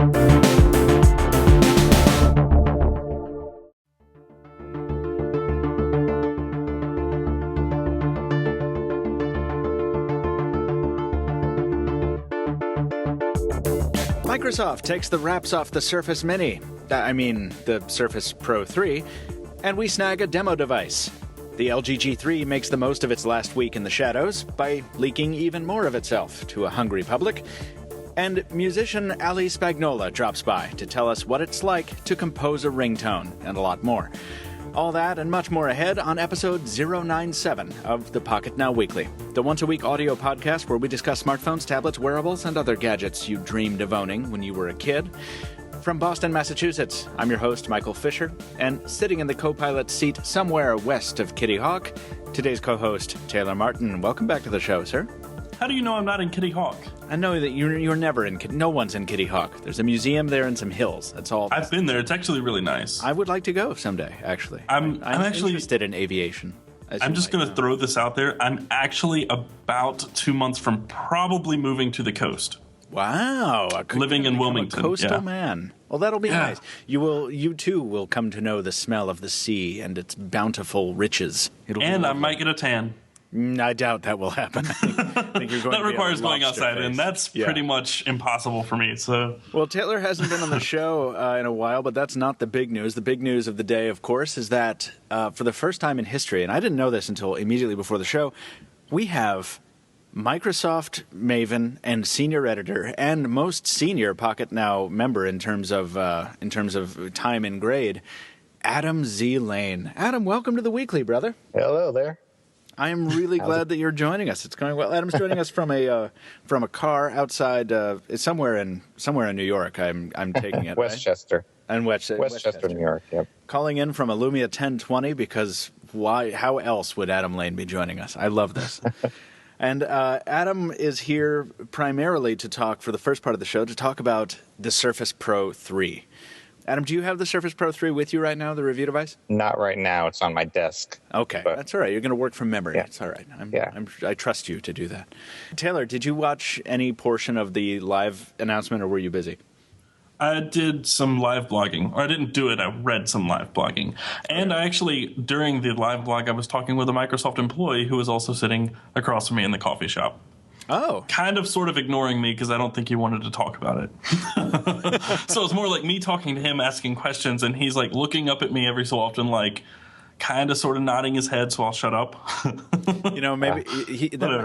Microsoft takes the wraps off the Surface Mini, the Surface Pro 3, and we snag a demo device. The LG G3 makes the most of its last week in the shadows by leaking even more of itself to a hungry public. And musician Ali Spagnola drops by to tell us what it's like to compose a ringtone, and a lot more. All that and much more ahead on episode 097 of the Pocketnow Weekly, the once-a-week audio podcast where we discuss smartphones, tablets, wearables, and other gadgets you dreamed of owning when you were a kid. From Boston, Massachusetts, I'm your host, Michael Fisher, and sitting in the co-pilot seat somewhere west of Kitty Hawk, today's co-host, Taylor Martin. Welcome back to the show, sir. How do you know I'm not in Kitty Hawk? I know that you're never in no one's in Kitty Hawk. There's a museum there and some hills. That's all. I've been there. It's actually really nice. I would like to go someday, actually. I'm actually interested in aviation. I'm just going to throw this out there. I'm actually about 2 months from probably moving to the coast. Wow. Living in Wilmington. A coastal man. Well, that'll be nice. You too will come to know the smell of the sea and its bountiful riches. And I might get a tan. I doubt that will happen. I think you're going that requires going outside, and that's pretty much impossible for me. So, well, Taylor hasn't been on the show in a while, but that's not the big news. The big news of the day, of course, is that for the first time in history, and I didn't know this until immediately before the show, we have Microsoft maven and senior editor and most senior Pocketnow member in terms of time and grade, Adam Z. Lein. Adam, welcome to the Weekly, brother. Hello there. I am really glad that you're joining us. It's going well. Adam's joining us from a car outside somewhere in New York. I'm taking it Westchester. Right? And Westchester, New York. Yep. Calling in from a Lumia 1020 because why? How else would Adam Lein be joining us? I love this. And Adam is here primarily to talk for the first part of the show to talk about the Surface Pro 3. Adam, do you have the Surface Pro 3 with you right now, the review device? Not right now. It's on my desk. Okay, that's all right. You're going to work from memory. Yeah. It's all right. I trust you to do that. Taylor, did you watch any portion of the live announcement, or were you busy? I did some live blogging. Or I didn't do it. I read some live blogging. And I actually, during the live blog, I was talking with a Microsoft employee who was also sitting across from me in the coffee shop. Oh. Kind of sort of ignoring me because I don't think he wanted to talk about it. So it's more like me talking to him, asking questions, and he's like looking up at me every so often, like kind of sort of nodding his head, so I'll shut up. Maybe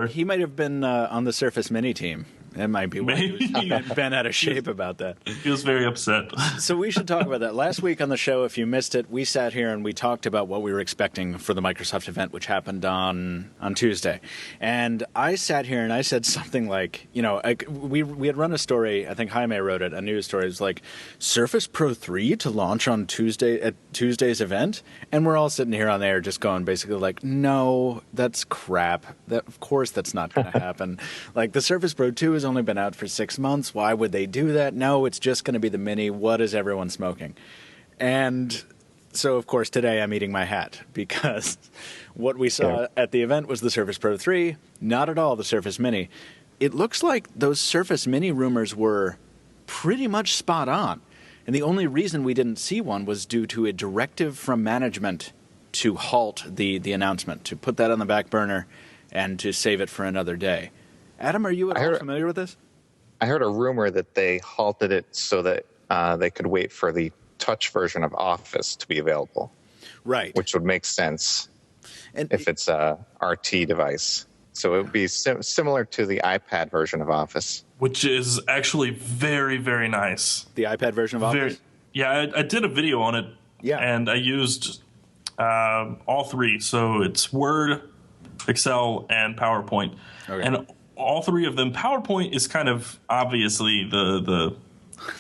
he might have been on the Surface Mini team. It might be why he was bent out of shape about that. He was very upset. So we should talk about that. Last week on the show, if you missed it, we sat here and we talked about what we were expecting for the Microsoft event, which happened on Tuesday. And I sat here and I said something like, we had run a story, I think Jaime wrote it, a news story. It was like, Surface Pro 3 to launch on Tuesday at Tuesday's event? And we're all sitting here on the air just going basically like, no, that's crap. Of course that's not going to happen. Like, the Surface Pro 2 has only been out for 6 months. Why would they do that? No, it's just going to be the Mini. What is everyone smoking? And so, of course, today I'm eating my hat because what we saw at the event was the Surface Pro 3, not at all the Surface Mini. It looks like those Surface Mini rumors were pretty much spot on. And the only reason we didn't see one was due to a directive from management to halt the announcement, to put that on the back burner and to save it for another day. Adam, are you at all familiar with this? I heard a rumor that they halted it so that they could wait for the touch version of Office to be available. Right. Which would make sense if it's a RT device. So it would be similar to the iPad version of Office. Which is actually very, very nice. The iPad version of Office? I did a video on it. Yeah. And I used all three. So it's Word, Excel, and PowerPoint. Okay. And all three of them. PowerPoint is kind of obviously the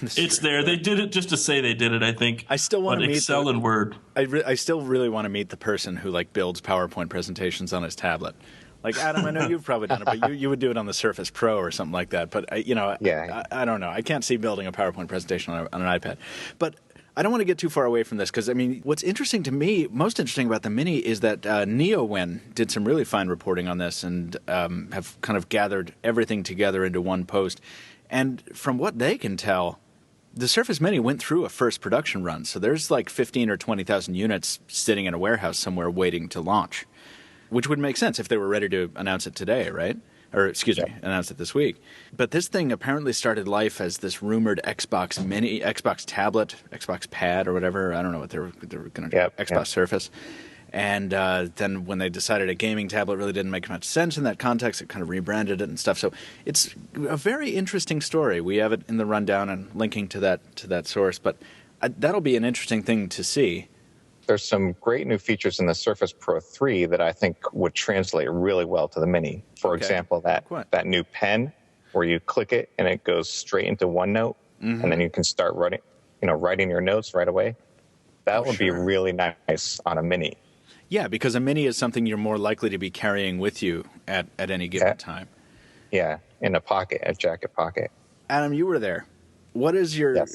it's there. They did it just to say they did it, I think. I still want to meet Excel and Word. I still really want to meet the person who builds PowerPoint presentations on his tablet. Like, Adam, I know you've probably done it, but you would do it on the Surface Pro or something like that. But I don't know. I can't see building a PowerPoint presentation on an iPad. But I don't want to get too far away from this because, what's interesting to me, most interesting about the Mini is that NeoWin did some really fine reporting on this and have kind of gathered everything together into one post. And from what they can tell, the Surface Mini went through a first production run, so there's like 15 or 20,000 units sitting in a warehouse somewhere waiting to launch, which would make sense if they were ready to announce it today, right? Or, excuse me, announce it this week. But this thing apparently started life as this rumored Xbox Mini, Xbox tablet, Xbox Pad or whatever. I don't know what they were going to do. Xbox Surface. And then when they decided a gaming tablet really didn't make much sense in that context, it kind of rebranded it and stuff. So it's a very interesting story. We have it in the rundown and linking to that source. But that'll be an interesting thing to see. There's some great new features in the Surface Pro 3 that I think would translate really well to the Mini. For example, that new pen where you click it and it goes straight into OneNote, and then you can start writing your notes right away. That would be really nice on a Mini. Yeah, because a Mini is something you're more likely to be carrying with you at any given time. Yeah, in a jacket pocket. Adam, you were there. What is your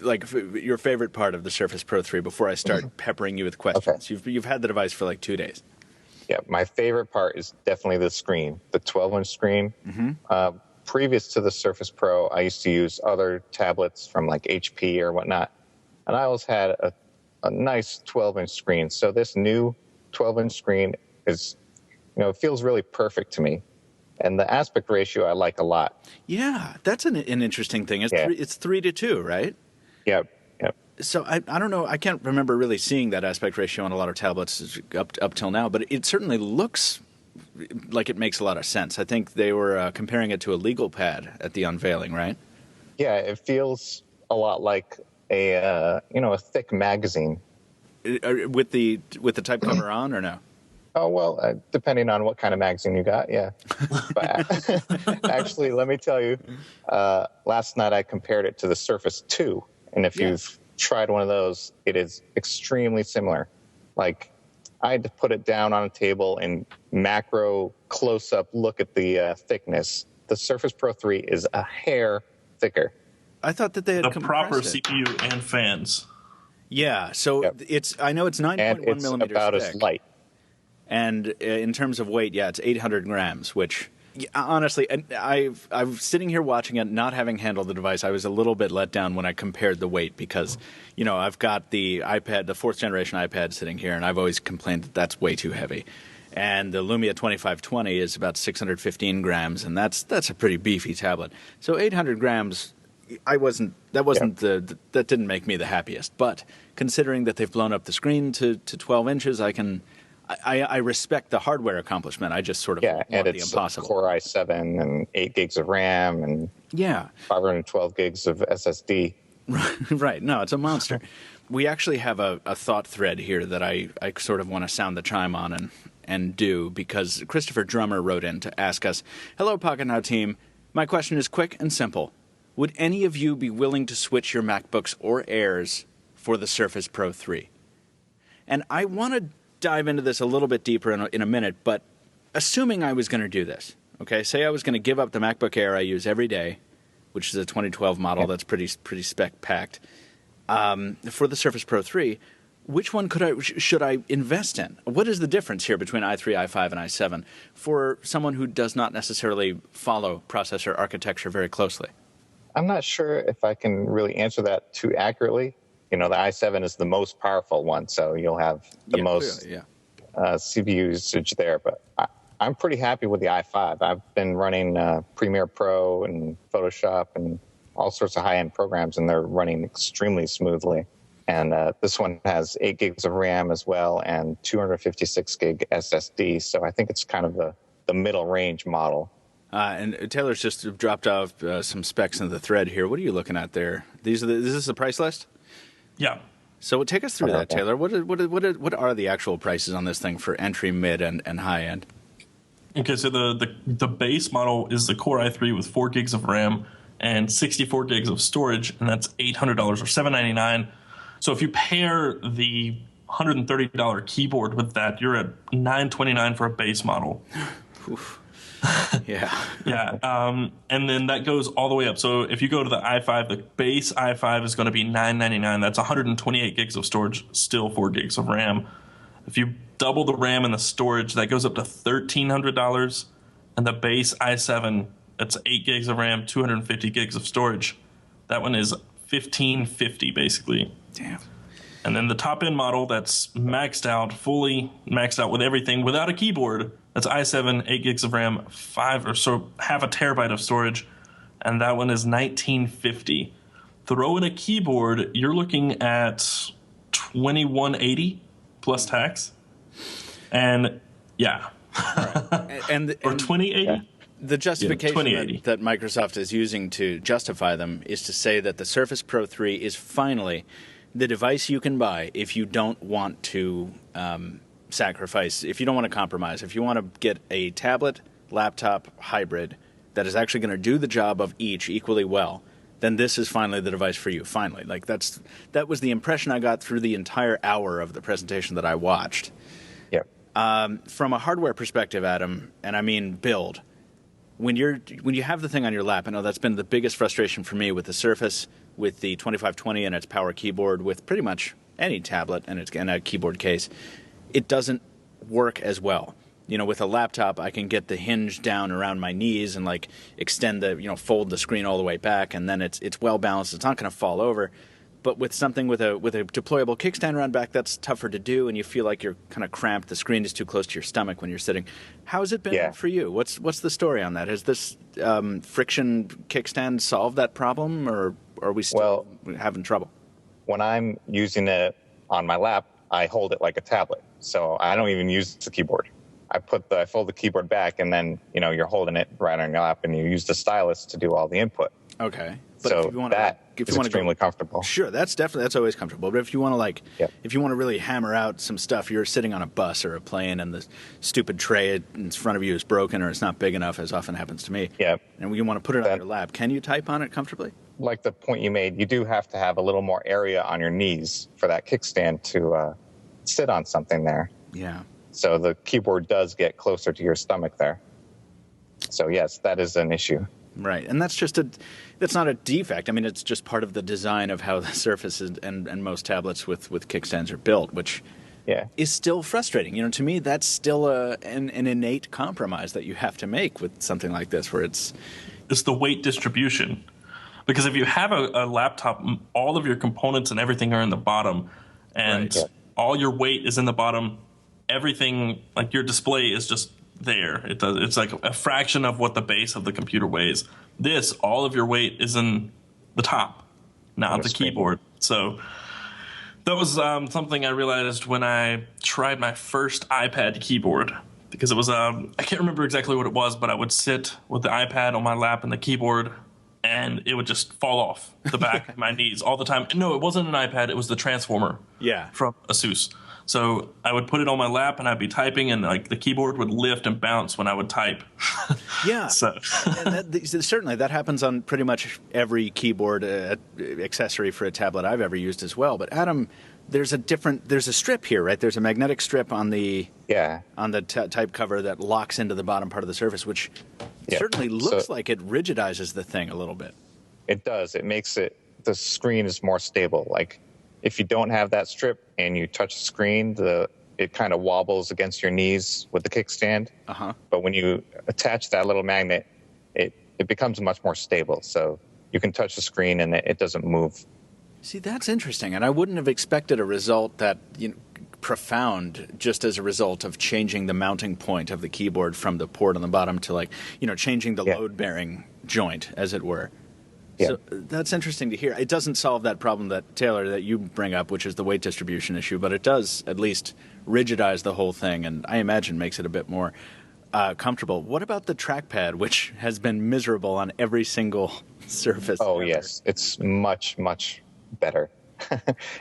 your favorite part of the Surface Pro 3 before I start peppering you with questions? Okay. You've had the device for like 2 days. Yeah, my favorite part is definitely the screen, the 12-inch screen. Previous to the Surface Pro, I used to use other tablets from like HP or whatnot, and I always had a nice 12-inch screen. So this new 12-inch screen is, it feels really perfect to me. And the aspect ratio I like a lot. Yeah, that's an interesting thing. It's 3:2, right? Yep. So I don't know. I can't remember really seeing that aspect ratio on a lot of tablets up till now, but it certainly looks like it makes a lot of sense. I think they were comparing it to a legal pad at the unveiling, right? Yeah, it feels a lot like a thick magazine. With the type cover on or no? Oh, well, depending on what kind of magazine you got, yeah. But actually, let me tell you, last night I compared it to the Surface 2. And if you've tried one of those, it is extremely similar. Like, I had to put it down on a table and macro close-up look at the thickness. The Surface Pro 3 is a hair thicker. I thought that they had the proper CPU and fans. Yeah, so I know it's 9.1 millimeters thick. And it's about as light. And in terms of weight, it's 800 grams, which honestly, I'm sitting here watching it, not having handled the device. I was a little bit let down when I compared the weight because, I've got the iPad, the 4th generation iPad sitting here, and I've always complained that that's way too heavy. And the Lumia 2520 is about 615 grams, and that's a pretty beefy tablet. So 800 grams, that didn't make me the happiest. But considering that they've blown up the screen to 12 inches, I respect the hardware accomplishment. I just sort of want and the impossible. Core i7 and 8 gigs of RAM and 512 gigs of SSD. Right. No, it's a monster. We actually have a thought thread here that I sort of want to sound the chime on and do because Christopher Drummer wrote in to ask us, "Hello, Pocketnow team. My question is quick and simple. Would any of you be willing to switch your MacBooks or Airs for the Surface Pro 3?" And I want to dive into this a little bit deeper in a minute, but assuming I was going to do this, okay, say I was going to give up the MacBook Air I use every day, which is a 2012 model that's pretty spec-packed, for the Surface Pro 3, which one should I invest in? What is the difference here between i3, i5, and i7 for someone who does not necessarily follow processor architecture very closely? I'm not sure if I can really answer that too accurately. The i7 is the most powerful one, so you'll have the most CPU usage there. But I'm pretty happy with the i5. I've been running Premiere Pro and Photoshop and all sorts of high-end programs, and they're running extremely smoothly. And this one has 8 gigs of RAM as well and 256 gig SSD, so I think it's kind of the middle-range model. And Taylor's just dropped off some specs in the thread here. What are you looking at there? Is this the price list? Yeah. So take us through that, Taylor. What are the actual prices on this thing for entry, mid, and high end? Okay, so the base model is the Core i3 with 4 gigs of RAM and 64 gigs of storage, and that's $800 or $799. So if you pair the $130 keyboard with that, you're at $929 for a base model. Oof. Yeah. Yeah. And then that goes all the way up. So if you go to the i5, the base i5 is going to be $999. That's 128 gigs of storage, still 4 gigs of RAM. If you double the RAM and the storage, that goes up to $1,300. And the base i7, that's 8 gigs of RAM, 250 gigs of storage, That one is $1,550 basically. Damn. And then the top end model that's fully maxed out with everything without a keyboard. That's i7, 8 gigs of RAM, half a terabyte of storage, and that one is $1,950. Throw in a keyboard, you're looking at $2,180 plus tax, and yeah, right. and or $2,080. Yeah. The justification that Microsoft is using to justify them is to say that the Surface Pro 3 is finally the device you can buy if you don't want to sacrifice, if you don't want to compromise, if you want to get a tablet, laptop hybrid that is actually going to do the job of each equally well, then this is finally the device for you. Finally. Like that was the impression I got through the entire hour of the presentation that I watched. Yep. From a hardware perspective, Adam, and I mean build, when you have the thing on your lap, I know that's been the biggest frustration for me with the Surface, with the 2520 and its power keyboard, with pretty much any tablet and a keyboard case, it doesn't work as well. You know, with a laptop, I can get the hinge down around my knees and like extend fold the screen all the way back, and then it's well balanced. It's not going to fall over. But with something with a deployable kickstand around back, that's tougher to do, and you feel like you're kind of cramped. The screen is too close to your stomach when you're sitting. How has it been for you? What's the story on that? Has this friction kickstand solved that problem, or are we still having trouble? When I'm using it on my lap, I hold it like a tablet, so I don't even use the keyboard. I fold the keyboard back, and then you're holding it right on your lap, and you use the stylus to do all the input. Okay. But so it's extremely comfortable. Sure, that's always comfortable. But if you want to if you want to really hammer out some stuff, you're sitting on a bus or a plane, and the stupid tray in front of you is broken or it's not big enough, as often happens to me. Yeah. And you want to put it on your lap. Can you type on it comfortably? Like the point you made, you do have to have a little more area on your knees for that kickstand to sit on something there. Yeah. So the keyboard does get closer to your stomach there. So yes, that is an issue. Right, and that's not a defect. I mean, it's just part of the design of how the Surface and most tablets with kickstands are built, which is still frustrating. To me, that's still an innate compromise that you have to make with something like this, where it's the weight distribution. Because if you have a laptop, all of your components and everything are in the bottom, and all your weight is in the bottom. Everything, like your display, is just there. It's like a fraction of what the base of the computer weighs. All of your weight is in the top, not the keyboard. So that was something I realized when I tried my first iPad keyboard, because it was I can't remember exactly what it was, but I would sit with the iPad on my lap and the keyboard, and it would just fall off the back of my knees all the time. No, it wasn't an iPad. It was the Transformer from Asus. So I would put it on my lap and I'd be typing, and like the keyboard would lift and bounce when I would type. Yeah. So and certainly that happens on pretty much every keyboard accessory for a tablet I've ever used as well. But Adam, there's a strip here, right? There's a magnetic strip on the type cover that locks into the bottom part of the Surface, which certainly looks like it rigidizes the thing a little bit. It does. It makes the screen is more stable. Like, if you don't have that strip and you touch the screen, it kind of wobbles against your knees with the kickstand. Uh-huh. But when you attach that little magnet, it becomes much more stable. So you can touch the screen and it doesn't move. See, that's interesting. And I wouldn't have expected a result that profound just as a result of changing the mounting point of the keyboard from the port on the bottom to changing the load-bearing joint, as it were. Yeah. So that's interesting to hear. It doesn't solve that problem that you bring up, which is the weight distribution issue, but it does at least rigidize the whole thing, and I imagine makes it a bit more comfortable. What about the trackpad, which has been miserable on every single Surface? Oh, yes. It's much, much better.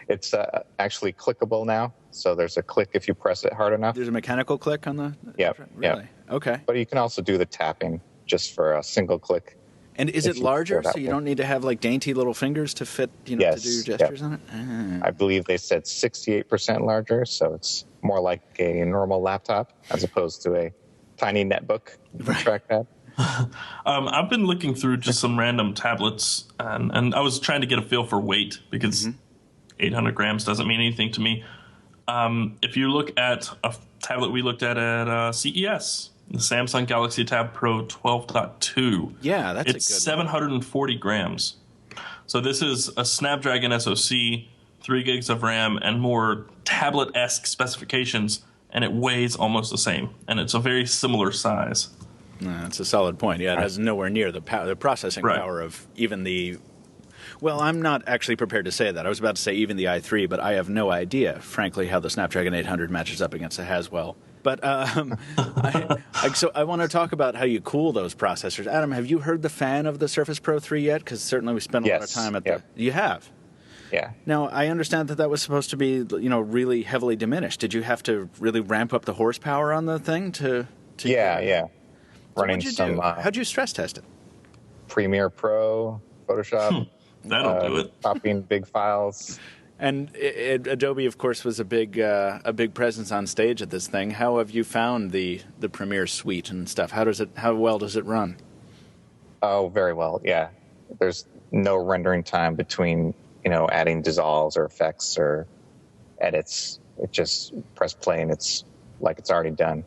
It's actually clickable now, so there's a click if you press it hard enough. There's a mechanical click on the... Yeah. Really? Yeah. Okay. But you can also do the tapping just for a single click. And is it larger, so you don't need to have dainty little fingers to fit, to do gestures on it? I believe they said 68% larger, so it's more like a normal laptop as opposed to a tiny netbook trackpad. I've been looking through just some random tablets, and I was trying to get a feel for weight, because 800 grams doesn't mean anything to me. If you look at a tablet we looked at CES, the Samsung Galaxy Tab Pro 12.2. Yeah, that's it's 740 grams. So this is a Snapdragon SoC, 3 gigs of RAM, and more tablet-esque specifications, and it weighs almost the same, and it's a very similar size. That's a solid point. Yeah, it has nowhere near the processing power of even the... Well, I'm not actually prepared to say that. I was about to say even the i3, but I have no idea, frankly, how the Snapdragon 800 matches up against the Haswell. But so I want to talk about how you cool those processors. Adam, have you heard the fan of the Surface Pro 3 yet? Because certainly we spent a lot of time at the... You have? Yeah. Now, I understand that was supposed to be, really heavily diminished. Did you have to really ramp up the horsepower on the thing to Yeah. Running some... How'd you stress test it? Premiere Pro, Photoshop. That'll do it. Copying big files. And Adobe, of course, was a big presence on stage at this thing. How have you found the Premiere suite and stuff? How well does it run? Oh, very well. Yeah, there's no rendering time between adding dissolves or effects or edits. It just press play and it's like it's already done.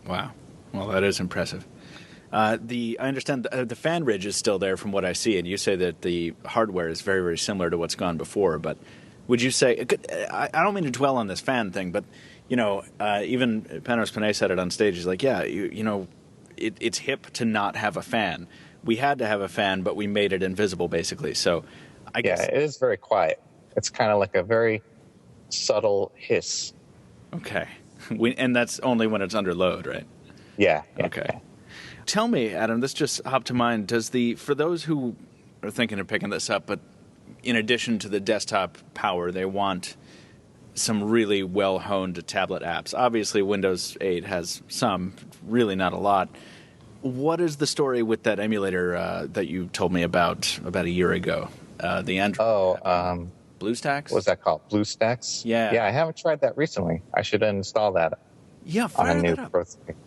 Wow. Well, that is impressive. I understand the fan ridge is still there from what I see, and you say that the hardware is very, very similar to what's gone before. But would you say I don't mean to dwell on this fan thing, but even Panos Panay said it on stage. He's like, yeah, it's hip to not have a fan. We had to have a fan, but we made it invisible, basically. So I guess it is very quiet. It's kind of like a very subtle hiss. Okay, and that's only when it's under load, right? Yeah. Okay. Tell me, Adam, this just hopped to mind. For those who are thinking of picking this up, but in addition to the desktop power, they want some really well-honed tablet apps. Obviously, Windows 8 has some, really not a lot. What is the story with that emulator that you told me about a year ago? The Android app? BlueStacks? What's that called? BlueStacks? Yeah. I haven't tried that recently. I should install that. Yeah, fire that up.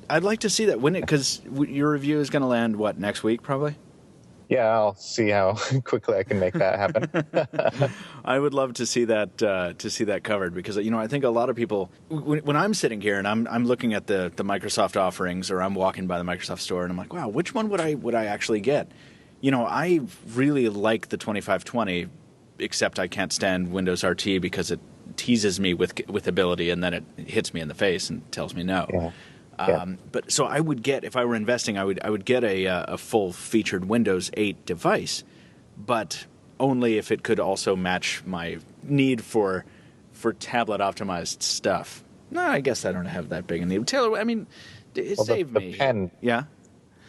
I'd like to see that. Because your review is going to land, next week probably? Yeah, I'll see how quickly I can make that happen. I would love to see that covered because I think a lot of people when I'm sitting here and I'm looking at the Microsoft offerings or I'm walking by the Microsoft store and I'm like, wow, which one would I actually get? I really like the 2520, except I can't stand Windows RT because it teases me with ability and then it hits me in the face and tells me no. But so I would get, if I were investing, I would get a full featured Windows 8 device, but only if it could also match my need for tablet optimized stuff. No, I guess I don't have that big a need. Taylor, I mean, it saved me. The pen, yeah.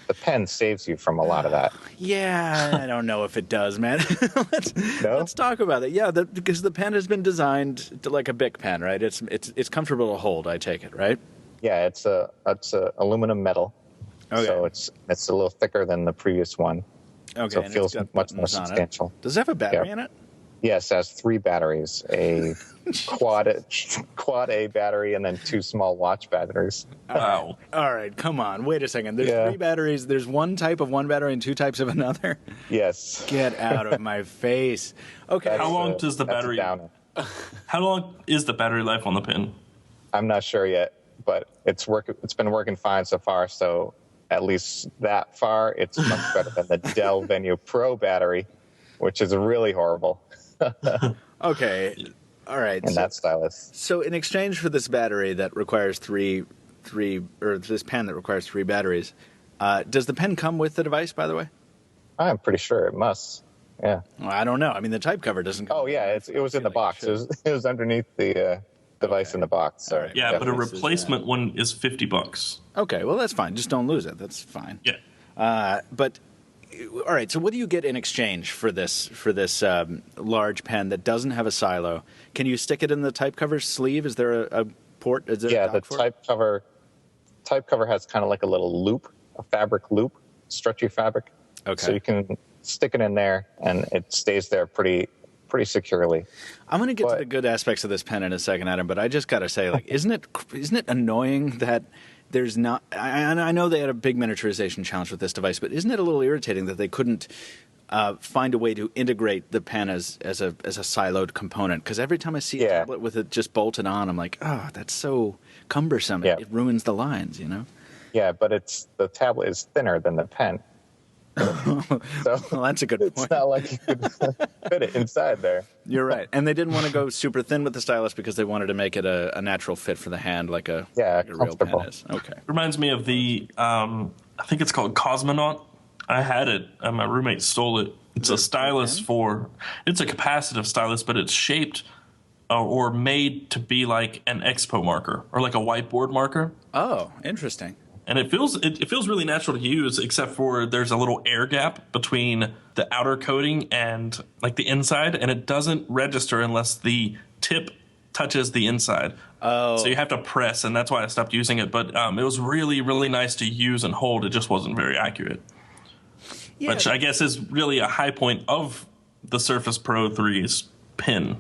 The pen saves you from a lot of that. Yeah, I don't know if it does, man. Let's talk about it. Yeah, because the pen has been designed like a Bic pen, right? It's comfortable to hold. I take it, right? Yeah, it's a aluminum metal, so it's a little thicker than the previous one. Okay, so it feels much more substantial. Does it have a battery in it? Yes, it has 3 batteries: a quad A battery and then 2 small watch batteries. Wow! All right, come on, wait a second. There's 3 batteries. There's one type of one battery and 2 types of another. Yes. Get out of my face. Okay. How long does the battery? How long is the battery life on the pen? I'm not sure yet, but it's been working fine so far. So at least that far, it's much better than the Dell Venue Pro battery, which is really horrible. Okay. All right. And that stylus. So in exchange for this battery that requires three, or this pen that requires 3 batteries, does the pen come with the device, by the way? I'm pretty sure it must. Yeah. Well, I don't know. I mean, the type cover doesn't come. Oh, yeah. It was in the box. It was underneath the device in the box. So right. Yeah, but a replacement one is $50. Okay. Well, that's fine. Just don't lose it. That's fine. Yeah. But all right. So what do you get in exchange for this large pen that doesn't have a silo? Can you stick it in the type cover sleeve? Is there a port? Is there the type cover has kind of like a little loop, a fabric loop, stretchy fabric. Okay. So you can stick it in there, and it stays there pretty securely. I'm going to get to the good aspects of this pen in a second, Adam, but I just got to say, isn't it annoying that there's not? I know they had a big miniaturization challenge with this device, but isn't it a little irritating that they couldn't find a way to integrate the pen as a siloed component? Because every time I see a tablet with it just bolted on, I'm like, oh, that's so cumbersome. It ruins the lines, Yeah, but the tablet is thinner than the pen. So well, that's a good point. It's not like you could fit it inside there. You're right. And they didn't want to go super thin with the stylus because they wanted to make it a natural fit for the hand like a real pen is. Okay. Reminds me of the, I think it's called Cosmonaut. I had it, and my roommate stole it. It's a stylus it's a capacitive stylus, but it's shaped or made to be like an expo marker or like a whiteboard marker. Oh, interesting. And it feels really natural to use, except for there's a little air gap between the outer coating and like the inside, and it doesn't register unless the tip touches the inside. Oh. So you have to press, and that's why I stopped using it. But it was really, really nice to use and hold. It just wasn't very accurate. Yeah. Which I guess is really a high point of the Surface Pro 3's pen.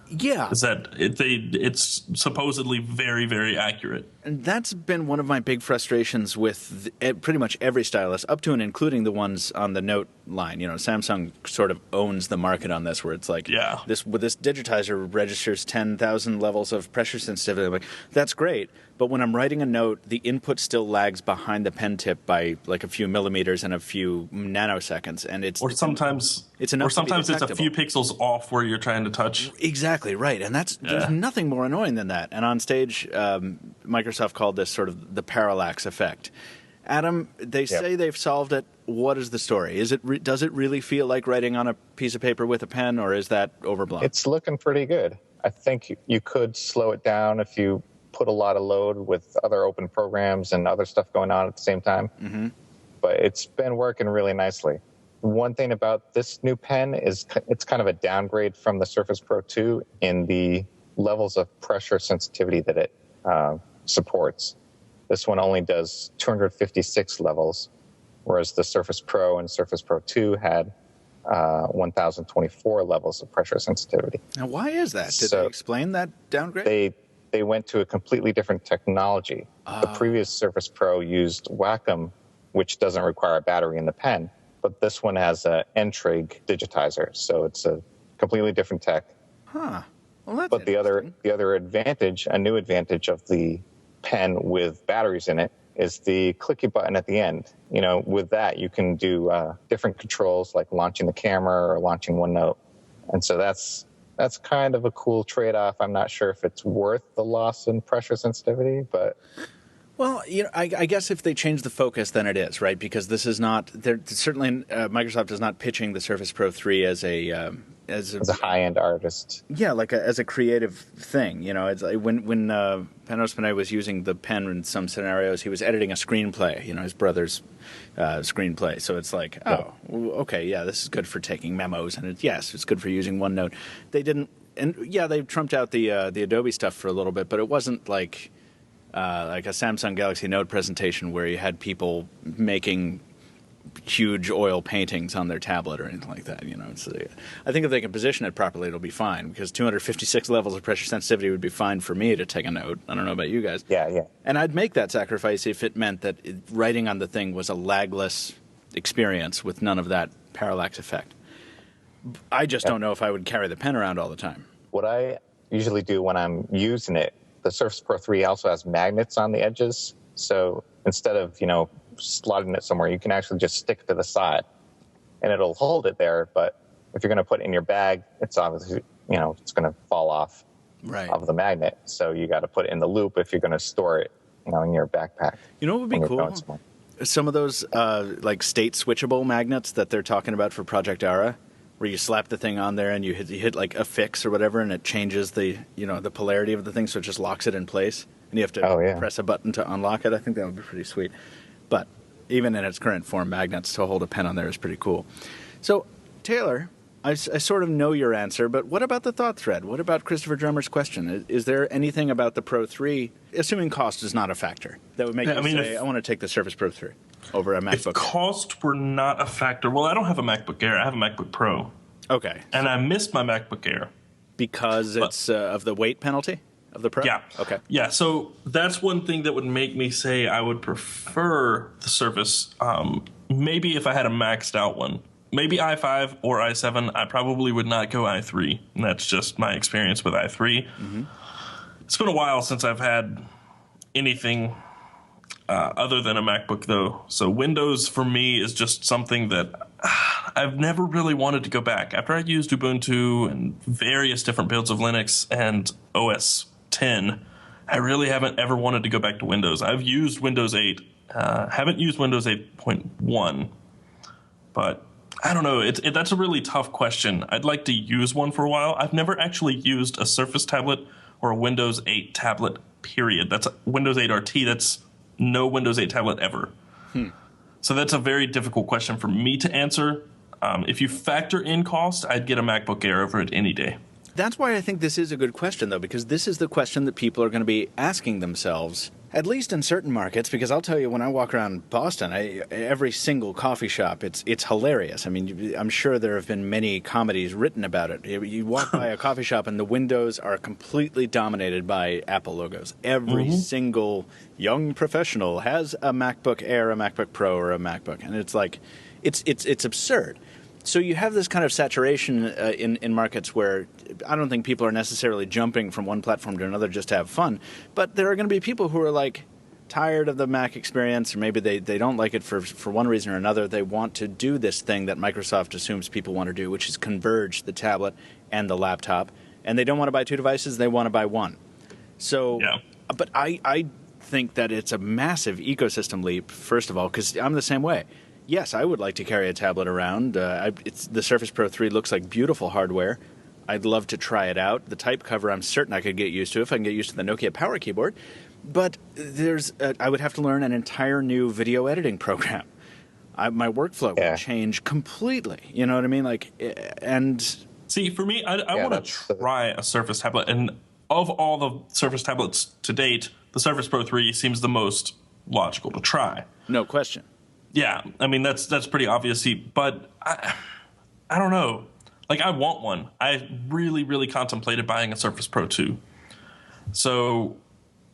Yeah. Is that it's supposedly very, very accurate. And that's been one of my big frustrations with pretty much every stylus, up to and including the ones on the Note line. You know, Samsung sort of owns the market on this, where it's like, this digitizer registers 10,000 levels of pressure sensitivity. I'm like, that's great, but when I'm writing a note, the input still lags behind the pen tip by like a few millimeters and a few nanoseconds, and sometimes it's a few pixels off where you're trying to touch. Exactly right, and there's nothing more annoying than that. And on stage, Microsoft called this sort of the parallax effect. Adam, they say they've solved it. What is the story? Does it really feel like writing on a piece of paper with a pen, or is that overblown? It's looking pretty good. I think you could slow it down if you put a lot of load with other open programs and other stuff going on at the same time. Mm-hmm. But it's been working really nicely. One thing about this new pen is it's kind of a downgrade from the Surface Pro 2 in the levels of pressure sensitivity that it supports. This one only does 256 levels, whereas the Surface Pro and Surface Pro 2 had 1,024 levels of pressure sensitivity. Now, why is that? Did they explain that downgrade? They went to a completely different technology. The previous Surface Pro used Wacom, which doesn't require a battery in the pen, but this one has an N-Trig digitizer, so it's a completely different tech. Huh. Well, that's but the other advantage, a new advantage of the pen with batteries in it, is the clicky button at the end. You know, with that, you can do different controls like launching the camera or launching OneNote. And so that's kind of a cool trade-off. I'm not sure if it's worth the loss in pressure sensitivity, but... Well, you know, I guess if they change the focus, then it is, right? Because this is not... Certainly, Microsoft is not pitching the Surface Pro 3 as a high-end artist. Yeah, like as a creative thing. You know, it's like when Panos Panay was using the pen in some scenarios, he was editing a screenplay, you know, his brother's screenplay. So it's like, okay, yeah, this is good for taking memos, and it's good for using OneNote. They didn't, and they trumped out the Adobe stuff for a little bit, but it wasn't like a Samsung Galaxy Note presentation where you had people making huge oil paintings on their tablet or anything like that. You know, I think if they can position it properly, it'll be fine, because 256 levels of pressure sensitivity would be fine for me to take a note. I don't know about you guys. Yeah. And I'd make that sacrifice if it meant that writing on the thing was a lagless experience with none of that parallax effect. I just don't know if I would carry the pen around all the time. What I usually do when I'm using it, the Surface Pro 3 also has magnets on the edges. So instead of, slotting it somewhere, you can actually just stick to the side and it'll hold it there. But if you're going to put it in your bag, it's obviously, it's going to fall off of the magnet. So you got to put it in the loop if you're going to store it, in your backpack. You know what would be cool? Some of those like state switchable magnets that they're talking about for Project Ara, where you slap the thing on there and you hit like a fix or whatever, and it changes the the polarity of the thing, so it just locks it in place, and you have to press a button to unlock it. I think that would be pretty sweet. But even in its current form, magnets to hold a pen on there is pretty cool. So, Taylor, I sort of know your answer, but what about the thought thread? What about Christopher Drummer's question? Is there anything about the Pro 3, assuming cost is not a factor, that would make you say, I want to take the Surface Pro 3 over a MacBook Air? If cost were not a factor, well, I don't have a MacBook Air. I have a MacBook Pro. Okay. And I missed my MacBook Air. Because it's of the weight penalty of the Pro? Yeah. Okay. Yeah, so that's one thing that would make me say I would prefer the Surface. Maybe if I had a maxed out one. Maybe i5 or i7. I probably would not go i3. And that's just my experience with i3. Mm-hmm. It's been a while since I've had anything other than a MacBook, though. So Windows, for me, is just something that I've never really wanted to go back. After I used Ubuntu and various different builds of Linux and OS 10, I really haven't ever wanted to go back to Windows. I've used Windows 8. Haven't used Windows 8.1. But I don't know. That's a really tough question. I'd like to use one for a while. I've never actually used a Surface tablet or a Windows 8 tablet, period. That's a Windows 8 RT. That's no Windows 8 tablet ever. So that's a very difficult question for me to answer. If you factor in cost, I'd get a MacBook Air over it any day. That's why I think this is a good question, though, because this is the question that people are going to be asking themselves, at least in certain markets, because I'll tell you, when I walk around Boston, every single coffee shop, it's hilarious. I mean, I'm sure there have been many comedies written about it. You walk by a coffee shop and the windows are completely dominated by Apple logos. Every single young professional has a MacBook Air, a MacBook Pro, or a MacBook, and it's like, it's absurd. So you have this kind of saturation in markets where I don't think people are necessarily jumping from one platform to another just to have fun. But there are going to be people who are like tired of the Mac experience, or maybe they don't like it for one reason or another. They want to do this thing that Microsoft assumes people want to do, which is converge the tablet and the laptop. And they don't want to buy two devices. They want to buy one. So, yeah. But I think that it's a massive ecosystem leap, first of all, because I'm the same way. Yes, I would like to carry a tablet around. The Surface Pro 3 looks like beautiful hardware. I'd love to try it out. The type cover, I'm certain I could get used to if I can get used to the Nokia Power Keyboard. But I would have to learn an entire new video editing program. My workflow would change completely. You know what I mean? See, for me, I want to try a Surface tablet. And of all the Surface tablets to date, the Surface Pro 3 seems the most logical to try. No question. Yeah, I mean, that's pretty obvious. But I don't know. Like, I want one. I really, really contemplated buying a Surface Pro 2. So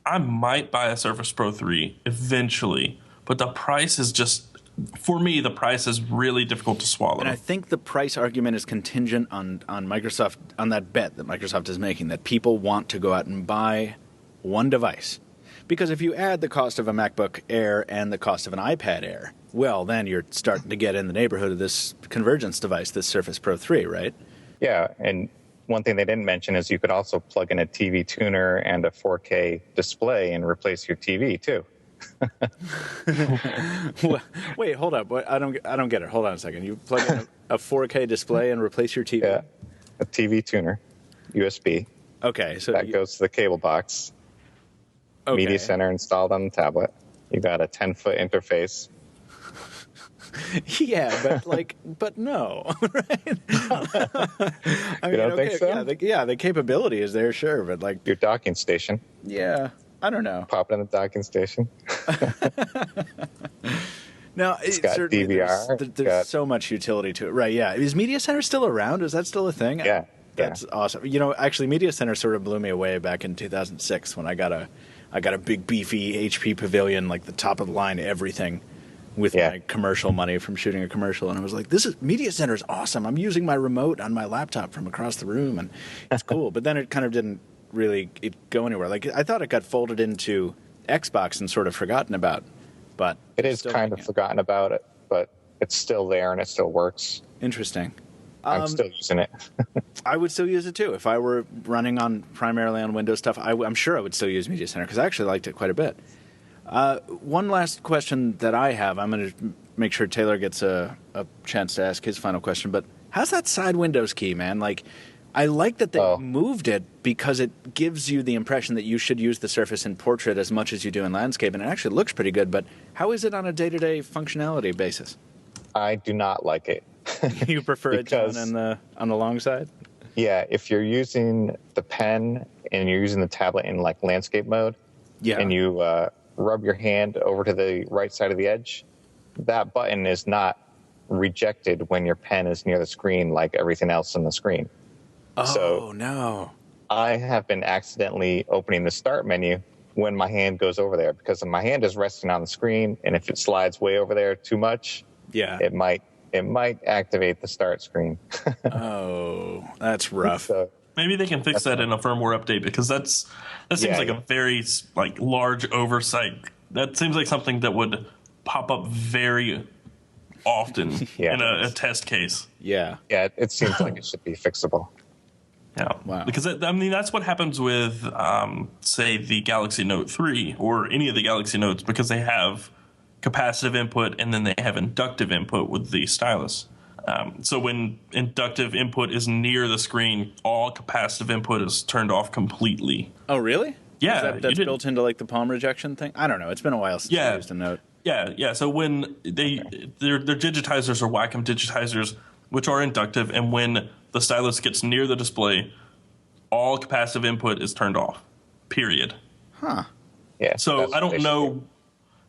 I might buy a Surface Pro 3 eventually. But the price is just, for me, the price is really difficult to swallow. And I think the price argument is contingent on Microsoft, on that bet that Microsoft is making, that people want to go out and buy one device. Because if you add the cost of a MacBook Air and the cost of an iPad Air, well, then you're starting to get in the neighborhood of this convergence device, this Surface Pro 3, right? Yeah, and one thing they didn't mention is you could also plug in a TV tuner and a 4K display and replace your TV, too. Wait, hold up. I don't get it. Hold on a second. You plug in a 4K display and replace your TV? Yeah, a TV tuner, USB. Okay. So that goes to the cable box. Okay. Media Center installed on the tablet. You got a 10-foot interface. Yeah, but no, right? I mean, you don't think so? Yeah, the capability is there, sure, but like your docking station. Yeah, I don't know. Pop it in the docking station. Now, it's got DVR. There's so much utility to it, right? Yeah, is Media Center still around? Is that still a thing? Yeah, that's awesome. You know, actually, Media Center sort of blew me away back in 2006 when I got a big beefy HP Pavilion, like the top of the line everything, with my commercial money from shooting a commercial, and I was like, Media Center is awesome. I'm using my remote on my laptop from across the room, and it's cool. But then it kind of didn't really go anywhere. Like, I thought it got folded into Xbox and sort of forgotten about. But it is kind of forgotten about it, but it's still there and it still works. Interesting. I'm still using it. I would still use it too. If I were running primarily on Windows stuff, I'm sure I would still use Media Center because I actually liked it quite a bit. One last question that I have, I'm going to make sure Taylor gets a chance to ask his final question, but how's that side Windows key, man? Like, I like that they moved it because it gives you the impression that you should use the Surface in portrait as much as you do in landscape, and it actually looks pretty good, but how is it on a day-to-day functionality basis? I do not like it. You prefer it down on the long side? Yeah, if you're using the pen and you're using the tablet in like landscape mode, and you rub your hand over to the right side of the edge, that button is not rejected when your pen is near the screen like everything else on the screen. Oh, no. I have been accidentally opening the start menu when my hand goes over there because my hand is resting on the screen, and if it slides way over there too much, it might activate the start screen. Oh, that's rough. Maybe they can fix that in a firmware update because that seems like a very large oversight that seems like something that would pop up very often in a test case. Yeah. Yeah, it seems like it should be fixable. Yeah. Wow. Because, I mean, that's what happens with, say, the Galaxy Note 3 or any of the Galaxy Notes, because they have capacitive input and then they have inductive input with the stylus. So when inductive input is near the screen, all capacitive input is turned off completely. Oh, really? Yeah. That's built into like the palm rejection thing? I don't know. It's been a while since I used a Note. Yeah. So when their digitizers are Wacom digitizers, which are inductive, and when the stylus gets near the display, all capacitive input is turned off. Period. Huh. Yeah. So I don't know.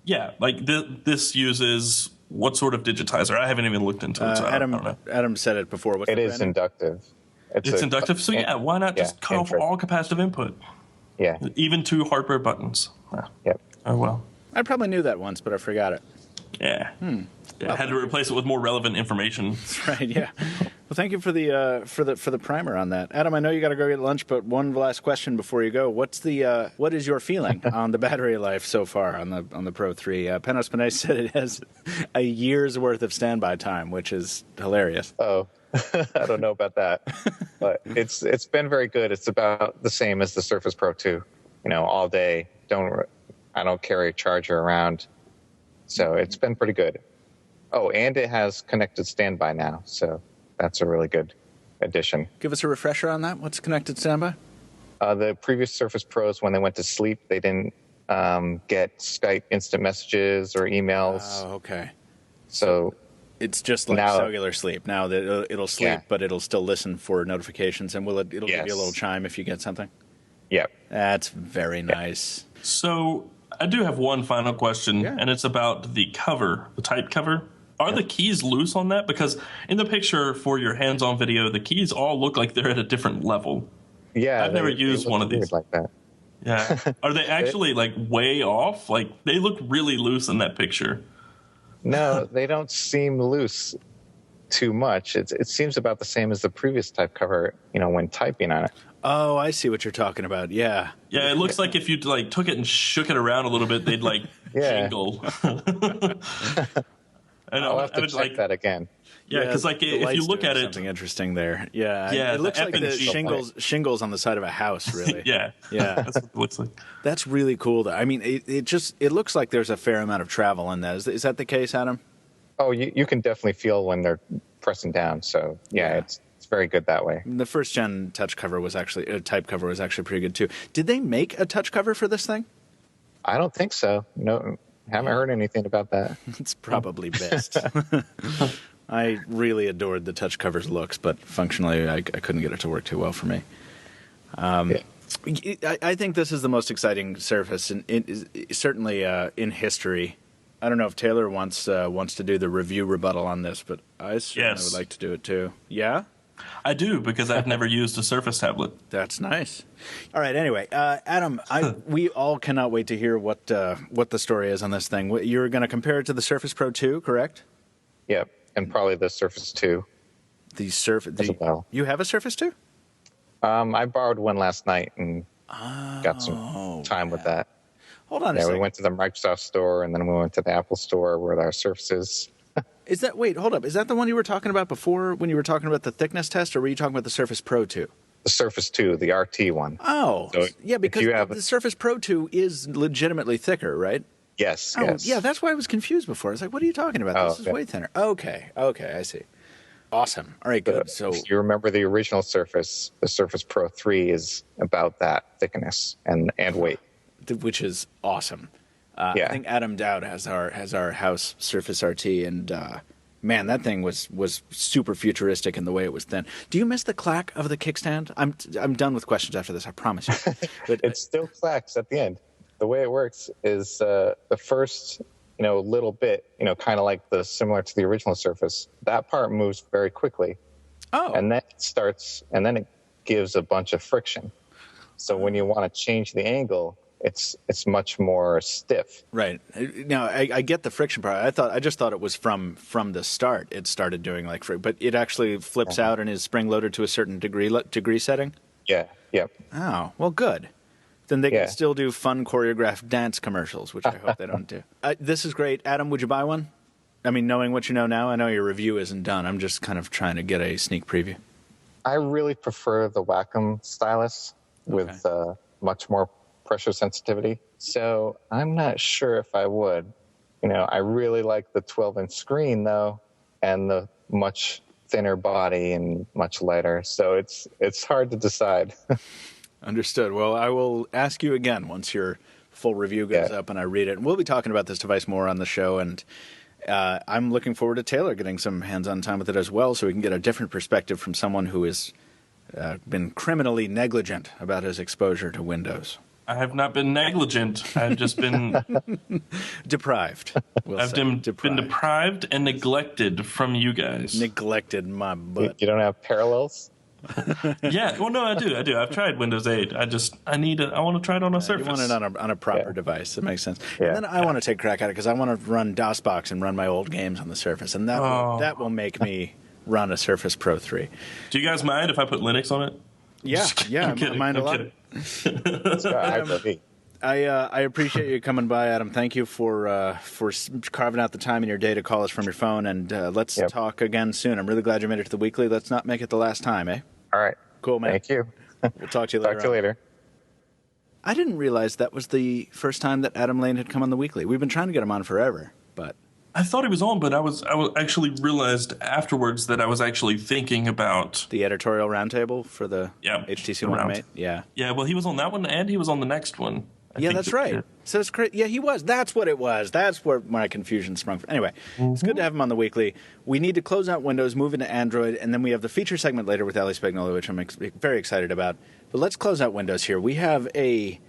Yeah, like this uses what sort of digitizer? I haven't even looked into it. So I don't know. Adam said it before. It is inductive. It's inductive. So yeah, why not just cut off all capacitive input? Yeah. Even 2 hardware buttons. Yep. Oh well. I probably knew that once, but I forgot it. Yeah. Yeah, had to replace it with more relevant information. That's right. Yeah. Well, thank you for the primer on that, Adam. I know you got to go get lunch, but one last question before you go: what is your feeling on the battery life so far on the Pro 3? Panos Panay said it has a year's worth of standby time, which is hilarious. Oh, I don't know about that, but it's been very good. It's about the same as the Surface Pro 2. All day. I don't carry a charger around, so it's been pretty good. Oh, and it has connected standby now, so that's a really good addition. Give us a refresher on that. What's connected standby? The previous Surface Pros, when they went to sleep, they didn't get Skype instant messages or emails. Oh, okay. So it's just like cellular sleep. Now that it'll sleep, but it'll still listen for notifications, and it'll give you a little chime if you get something? Yep. That's very nice. So I do have one final question, and it's about the cover, the type cover. Are the keys loose on that? Because in the picture for your hands-on video, the keys all look like they're at a different level. Yeah. I've never used one of these. Like that. Yeah. Are they actually like way off? Like they look really loose in that picture. No, they don't seem loose too much. It seems about the same as the previous type cover, when typing on it. Oh, I see what you're talking about. Yeah. Yeah, it looks like if you like took it and shook it around a little bit, they'd like jingle. I'll have to check that again. Yeah, because like if you look at it, something interesting there. Yeah, it looks like the shingles on the side of a house. Really. yeah. That's what it looks like. That's really cool. Though. I mean, it looks like there's a fair amount of travel in that. Is that the case, Adam? Oh, you can definitely feel when they're pressing down. So it's very good that way. The first gen type cover was actually pretty good too. Did they make a touch cover for this thing? I don't think so. No. Haven't heard anything about that. It's probably best. I really adored the touch cover's looks, but functionally I couldn't get it to work too well for me. I think this is the most exciting Surface, certainly in history. I don't know if Taylor wants to do the review rebuttal on this, but I certainly would like to do it too. Yeah? I do, because I've never used a Surface tablet. That's nice. All right. Anyway, Adam, we all cannot wait to hear what the story is on this thing. You're going to compare it to the Surface Pro 2, correct? Yep, and probably the Surface 2. The Surface. You have a Surface 2? I borrowed one last night and got some time with that. Hold on a second. We went to the Microsoft store, and then we went to the Apple store where our Surfaces. Hold up. Is that the one you were talking about before when you were talking about the thickness test, or were you talking about the Surface Pro 2? The Surface 2, the RT one. Oh, so yeah, because the Surface Pro 2 is legitimately thicker, right? Yes, yes. Yeah, that's why I was confused before. I was like, what are you talking about? This is way thinner. Okay, I see. Awesome. All right, good. So if you remember the original Surface, the Surface Pro 3 is about that thickness and weight. Which is awesome. I think Adam Dowd has our house Surface RT, and man, that thing was super futuristic in the way it was thin. Do you miss the clack of the kickstand? I'm done with questions after this, I promise you. But it still clacks at the end. The way it works is the first little bit, kind of like similar to the original Surface. That part moves very quickly. Oh, and then it gives a bunch of friction. So when you want to change the angle, it's much more stiff. Right. Now, I get the friction part. I just thought it was from the start. It started doing but it actually flips out and is spring loaded to a certain degree setting. Yeah. Yep. Oh, well, good. Then they can still do fun choreographed dance commercials, which I hope they don't do. This is great. Adam, would you buy one? I mean, knowing what you know now, I know your review isn't done. I'm just kind of trying to get a sneak preview. I really prefer the Wacom stylus with much more pressure sensitivity. So I'm not sure if I would. I really like the 12-inch screen, though, and the much thinner body and much lighter. So it's hard to decide. Understood. Well, I will ask you again once your full review goes up and I read it. And we'll be talking about this device more on the show, and I'm looking forward to Taylor getting some hands-on time with it as well, so we can get a different perspective from someone who has been criminally negligent about his exposure to Windows. I have not been negligent. I've just been deprived. Been deprived and neglected from you guys. Neglected my butt. You don't have parallels? Yeah, well, no, I do. I've tried Windows 8. I want to try it on a Surface. You want it on a proper device. That makes sense. Yeah. And then I want to take a crack at it because I want to run DOSBox and run my old games on the Surface, and that will make me run a Surface Pro 3. Do you guys mind if I put Linux on it? Yeah, I mind a lot. I appreciate you coming by, Adam. Thank you for carving out the time in your day to call us from your phone, and let's talk again soon. I'm really glad you made it to the weekly. Let's not make it the last time, eh? All right. Cool, man. Thank you. We'll talk to you later. Talk to you later. I didn't realize that was the first time that Adam Lein had come on the weekly. We've been trying to get him on forever, but I thought he was on, but I was actually realized afterwards that I was actually thinking about the editorial roundtable for the HTC One M8. Yeah. Yeah, well, he was on that one, and he was on the next one. Yeah, that's right. Yeah. So it's crazy. Yeah, he was. That's what it was. That's where my confusion sprung from. Anyway, It's good to have him on the weekly. We need to close out Windows, move into Android, and then we have the feature segment later with Ali Spagnola, which I'm very excited about. But let's close out Windows here. We have a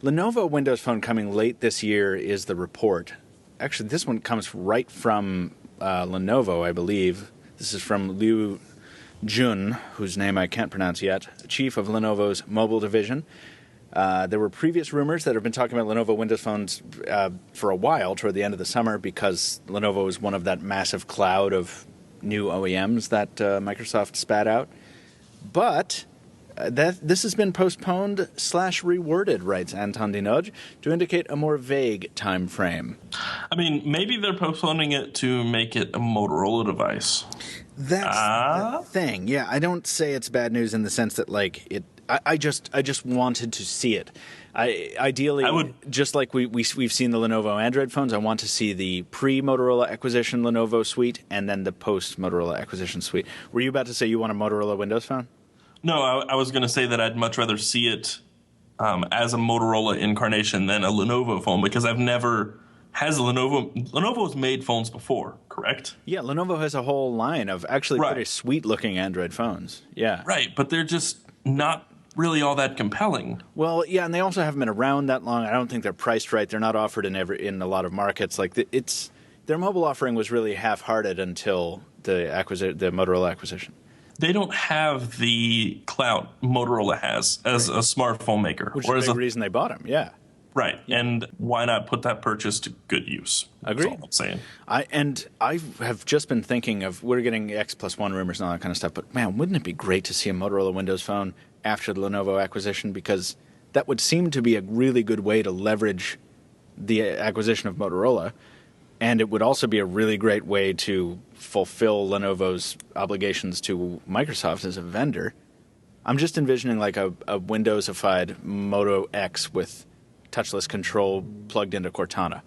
Lenovo Windows Phone coming late this year is the report. Actually, this one comes right from Lenovo, I believe. This is from Liu Jun, whose name I can't pronounce yet, chief of Lenovo's mobile division. There were previous rumors that have been talking about Lenovo Windows phones for a while, toward the end of the summer, because Lenovo is one of that massive cloud of new OEMs that Microsoft spat out. But this has been postponed / reworded, writes Anton Dinoj, to indicate a more vague time frame. I mean, maybe they're postponing it to make it a Motorola device. That's the thing. Yeah, I don't say it's bad news in the sense that, like, I just wanted to see it. Ideally, just like we've seen the Lenovo Android phones, I want to see the pre-Motorola acquisition Lenovo suite and then the post-Motorola acquisition suite. Were you about to say you want a Motorola Windows phone? No, I was going to say that I'd much rather see it as a Motorola incarnation than a Lenovo phone, because I've never has Lenovo's made phones before, correct? Yeah, Lenovo has a whole line of actually pretty sweet-looking Android phones. Yeah, right, but they're just not really all that compelling. Well, yeah, and they also haven't been around that long. I don't think they're priced right. They're not offered in a lot of markets. Like their mobile offering was really half-hearted until the Motorola acquisition. They don't have the clout Motorola has as a smartphone maker. Which is the reason they bought them, yeah. Right, and why not put that purchase to good use? Agreed. That's all I'm saying. I have just been thinking of, we're getting X+1 rumors and all that kind of stuff, but man, wouldn't it be great to see a Motorola Windows phone after the Lenovo acquisition? Because that would seem to be a really good way to leverage the acquisition of Motorola. And it would also be a really great way to fulfill Lenovo's obligations to Microsoft as a vendor. I'm just envisioning like a Windows-ified Moto X with touchless control plugged into Cortana,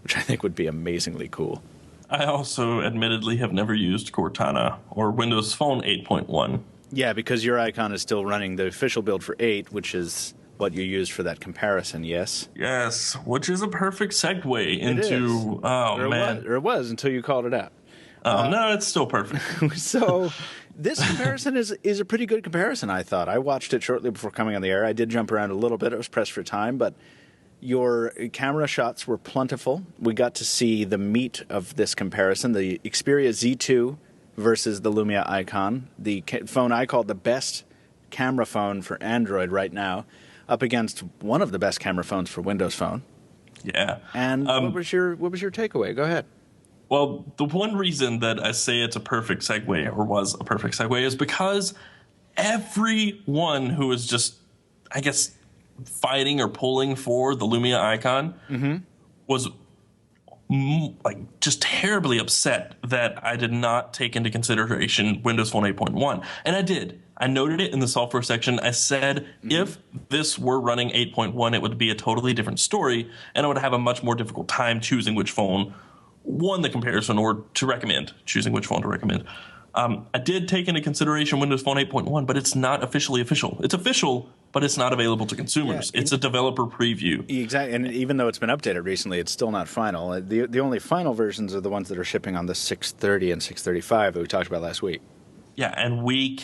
which I think would be amazingly cool. I also admittedly have never used Cortana or Windows Phone 8.1. Yeah, because your icon is still running the official build for 8, which is what you used for that comparison, yes? Yes, which is a perfect segue into... It was until you called it out. No, it's still perfect. So this comparison is a pretty good comparison, I thought. I watched it shortly before coming on the air. I did jump around a little bit. I was pressed for time, but your camera shots were plentiful. We got to see the meat of this comparison, the Xperia Z2 versus the Lumia Icon, the phone I call the best camera phone for Android right now, up against one of the best camera phones for Windows Phone. Yeah. And what was your takeaway? Go ahead. Well, the one reason that I say it's a perfect segue, or was a perfect segue, is because everyone who is just, I guess, fighting or pulling for the Lumia icon was like just terribly upset that I did not take into consideration Windows Phone 8.1. And I did. I noted it in the software section. I said if this were running 8.1, it would be a totally different story, and I would have a much more difficult time choosing which phone won the comparison or to recommend, choosing which phone to recommend. I did take into consideration Windows Phone 8.1, but it's not officially official. It's official, but it's not available to consumers. Yeah, it's a developer preview. Exactly, and even though it's been updated recently, it's still not final. The only final versions are the ones that are shipping on the 630 and 635 that we talked about last week. Yeah, and we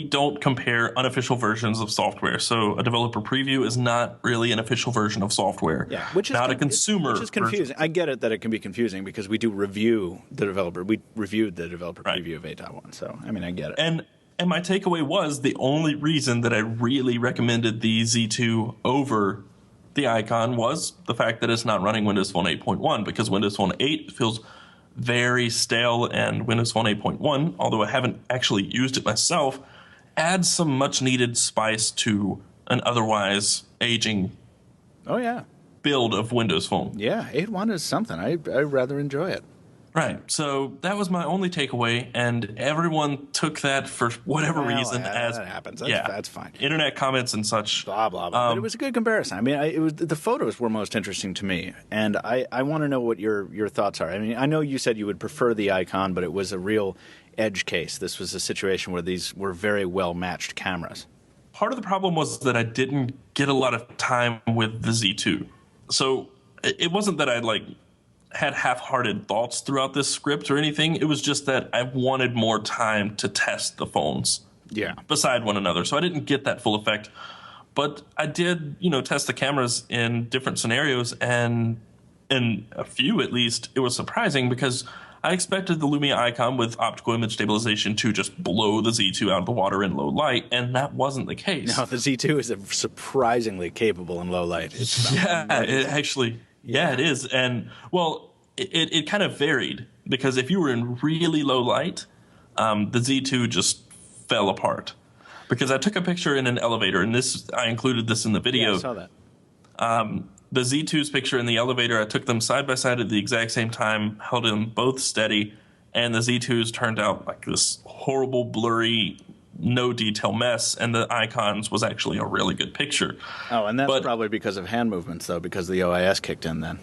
don't compare unofficial versions of software. So a developer preview is not really an official version of software. Yeah, which is not a consumer. Which is confusing. Version. I get it that it can be confusing because we do review the developer. We reviewed the developer preview of 8.1. So I mean, I get it. And my takeaway was the only reason that I really recommended the Z2 over the Icon was the fact that it's not running Windows Phone 8.1, because Windows Phone 8 feels very stale, and Windows Phone 8.1, although I haven't actually used it myself, adds some much needed spice to an otherwise aging build of Windows Phone. Yeah, 8.1 is something. I rather enjoy it. Right. So that was my only takeaway, and everyone took that for whatever reason as that happens. That's fine. Internet comments and such. Blah blah blah. But it was a good comparison. I mean, it was the photos were most interesting to me, and I want to know what your thoughts are. I mean, I know you said you would prefer the Icon, but it was a real edge case. This was a situation where these were very well matched cameras. Part of the problem was that I didn't get a lot of time with the Z2, so it wasn't that I had half-hearted thoughts throughout this script or anything. It was just that I wanted more time to test the phones beside one another. So I didn't get that full effect. But I did, test the cameras in different scenarios, and in a few at least, it was surprising because I expected the Lumia Icon with optical image stabilization to just blow the Z2 out of the water in low light, and that wasn't the case. No, the Z2 is surprisingly capable in low light. Yeah, it is. And, well, it kind of varied, because if you were in really low light, the Z2 just fell apart. Because I took a picture in an elevator, and I included this in the video. Yeah, I saw that. The Z2's picture in the elevator, I took them side by side at the exact same time, held them both steady, and the Z2's turned out like this horrible, blurry, no detail mess, and the Icons was actually a really good picture. Oh, and that's probably because of hand movements, though, because the OIS kicked in then.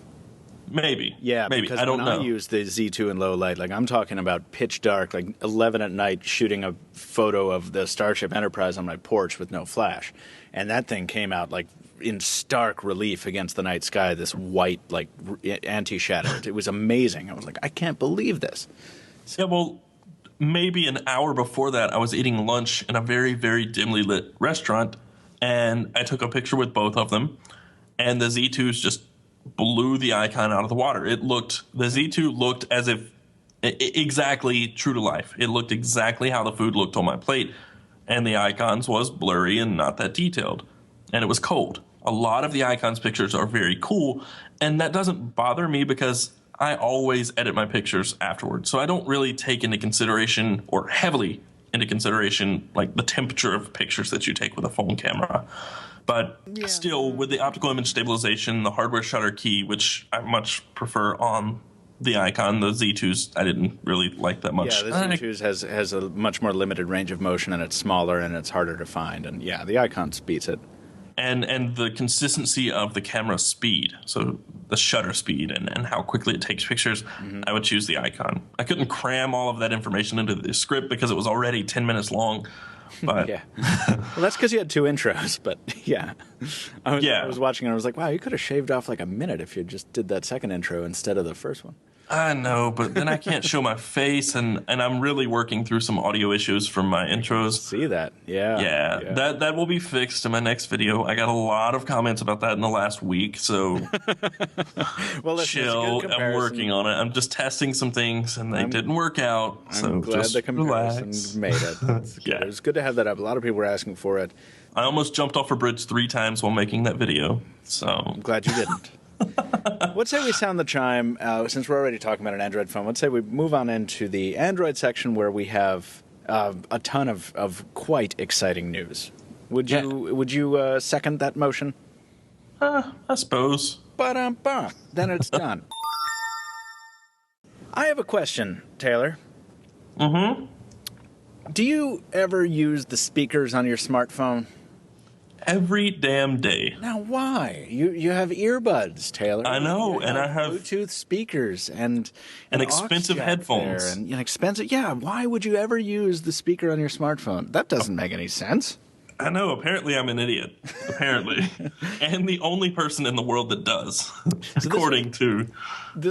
Maybe. Yeah, maybe. Because I don't know. I use the Z2 in low light, I'm talking about pitch dark, 11 at night, shooting a photo of the Starship Enterprise on my porch with no flash. And that thing came out in stark relief against the night sky, this white, anti-shadow. It was amazing. I was like, I can't believe this. Yeah, well, maybe an hour before that, I was eating lunch in a very, very dimly lit restaurant, and I took a picture with both of them, and the Z2s just blew the Icon out of the water. The Z2 looked as if exactly true to life. It looked exactly how the food looked on my plate, and the Icons was blurry and not that detailed, and it was cold. A lot of the Icons pictures are very cool, and that doesn't bother me because I always edit my pictures afterwards. So I don't really take into consideration, or heavily into consideration, the temperature of pictures that you take with a phone camera. But still, with the optical image stabilization, the hardware shutter key, which I much prefer on the Icon, the Z2's I didn't really like that much. Yeah, the Z2's has a much more limited range of motion, and it's smaller, and it's harder to find. And yeah, the Icon beats it. And the consistency of the camera speed, so the shutter speed and how quickly it takes pictures, I would choose the Icon. I couldn't cram all of that information into the script because it was already 10 minutes long. But yeah. Well, that's because you had 2 intros, but yeah. I was watching and I was like, wow, you could have shaved off a minute if you just did that second intro instead of the first one. I know, but then I can't show my face, and I'm really working through some audio issues from my intros. See that? Yeah. That will be fixed in my next video. I got a lot of comments about that in the last week, so well, chill. I'm working on it. I'm just testing some things, and they didn't work out. I'm glad the comparison made it. That's good. Yeah. It was good to have that up. A lot of people were asking for it. I almost jumped off a bridge 3 times while making that video, so I'm glad you didn't. Let's say we sound the chime, since we're already talking about an Android phone. Let's say we move on into the Android section where we have a ton of quite exciting news. Would you second that motion? I suppose. Ba-dum-bum. Then it's done. I have a question, Taylor. Mm-hmm. Do you ever use the speakers on your smartphone? Every damn day. Now, why? You have earbuds, Taylor. I know, and I have Bluetooth speakers and expensive headphones. and expensive. Yeah, why would you ever use the speaker on your smartphone? That doesn't make any sense. I know. Apparently, I'm an idiot. Apparently, and the only person in the world that does, according to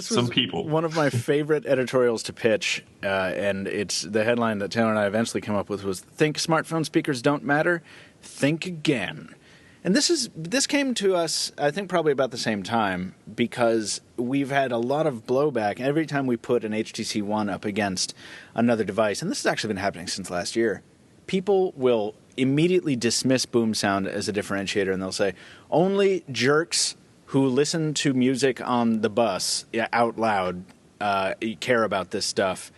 some people. One of my favorite editorials to pitch, and it's the headline that Taylor and I eventually came up with was "Think smartphone speakers don't matter? Think again." And this came to us, I think, probably about the same time, because we've had a lot of blowback every time we put an HTC One up against another device, and this has actually been happening since last year. People will immediately dismiss boom sound as a differentiator, and they'll say, only jerks who listen to music on the bus out loud care about this stuff.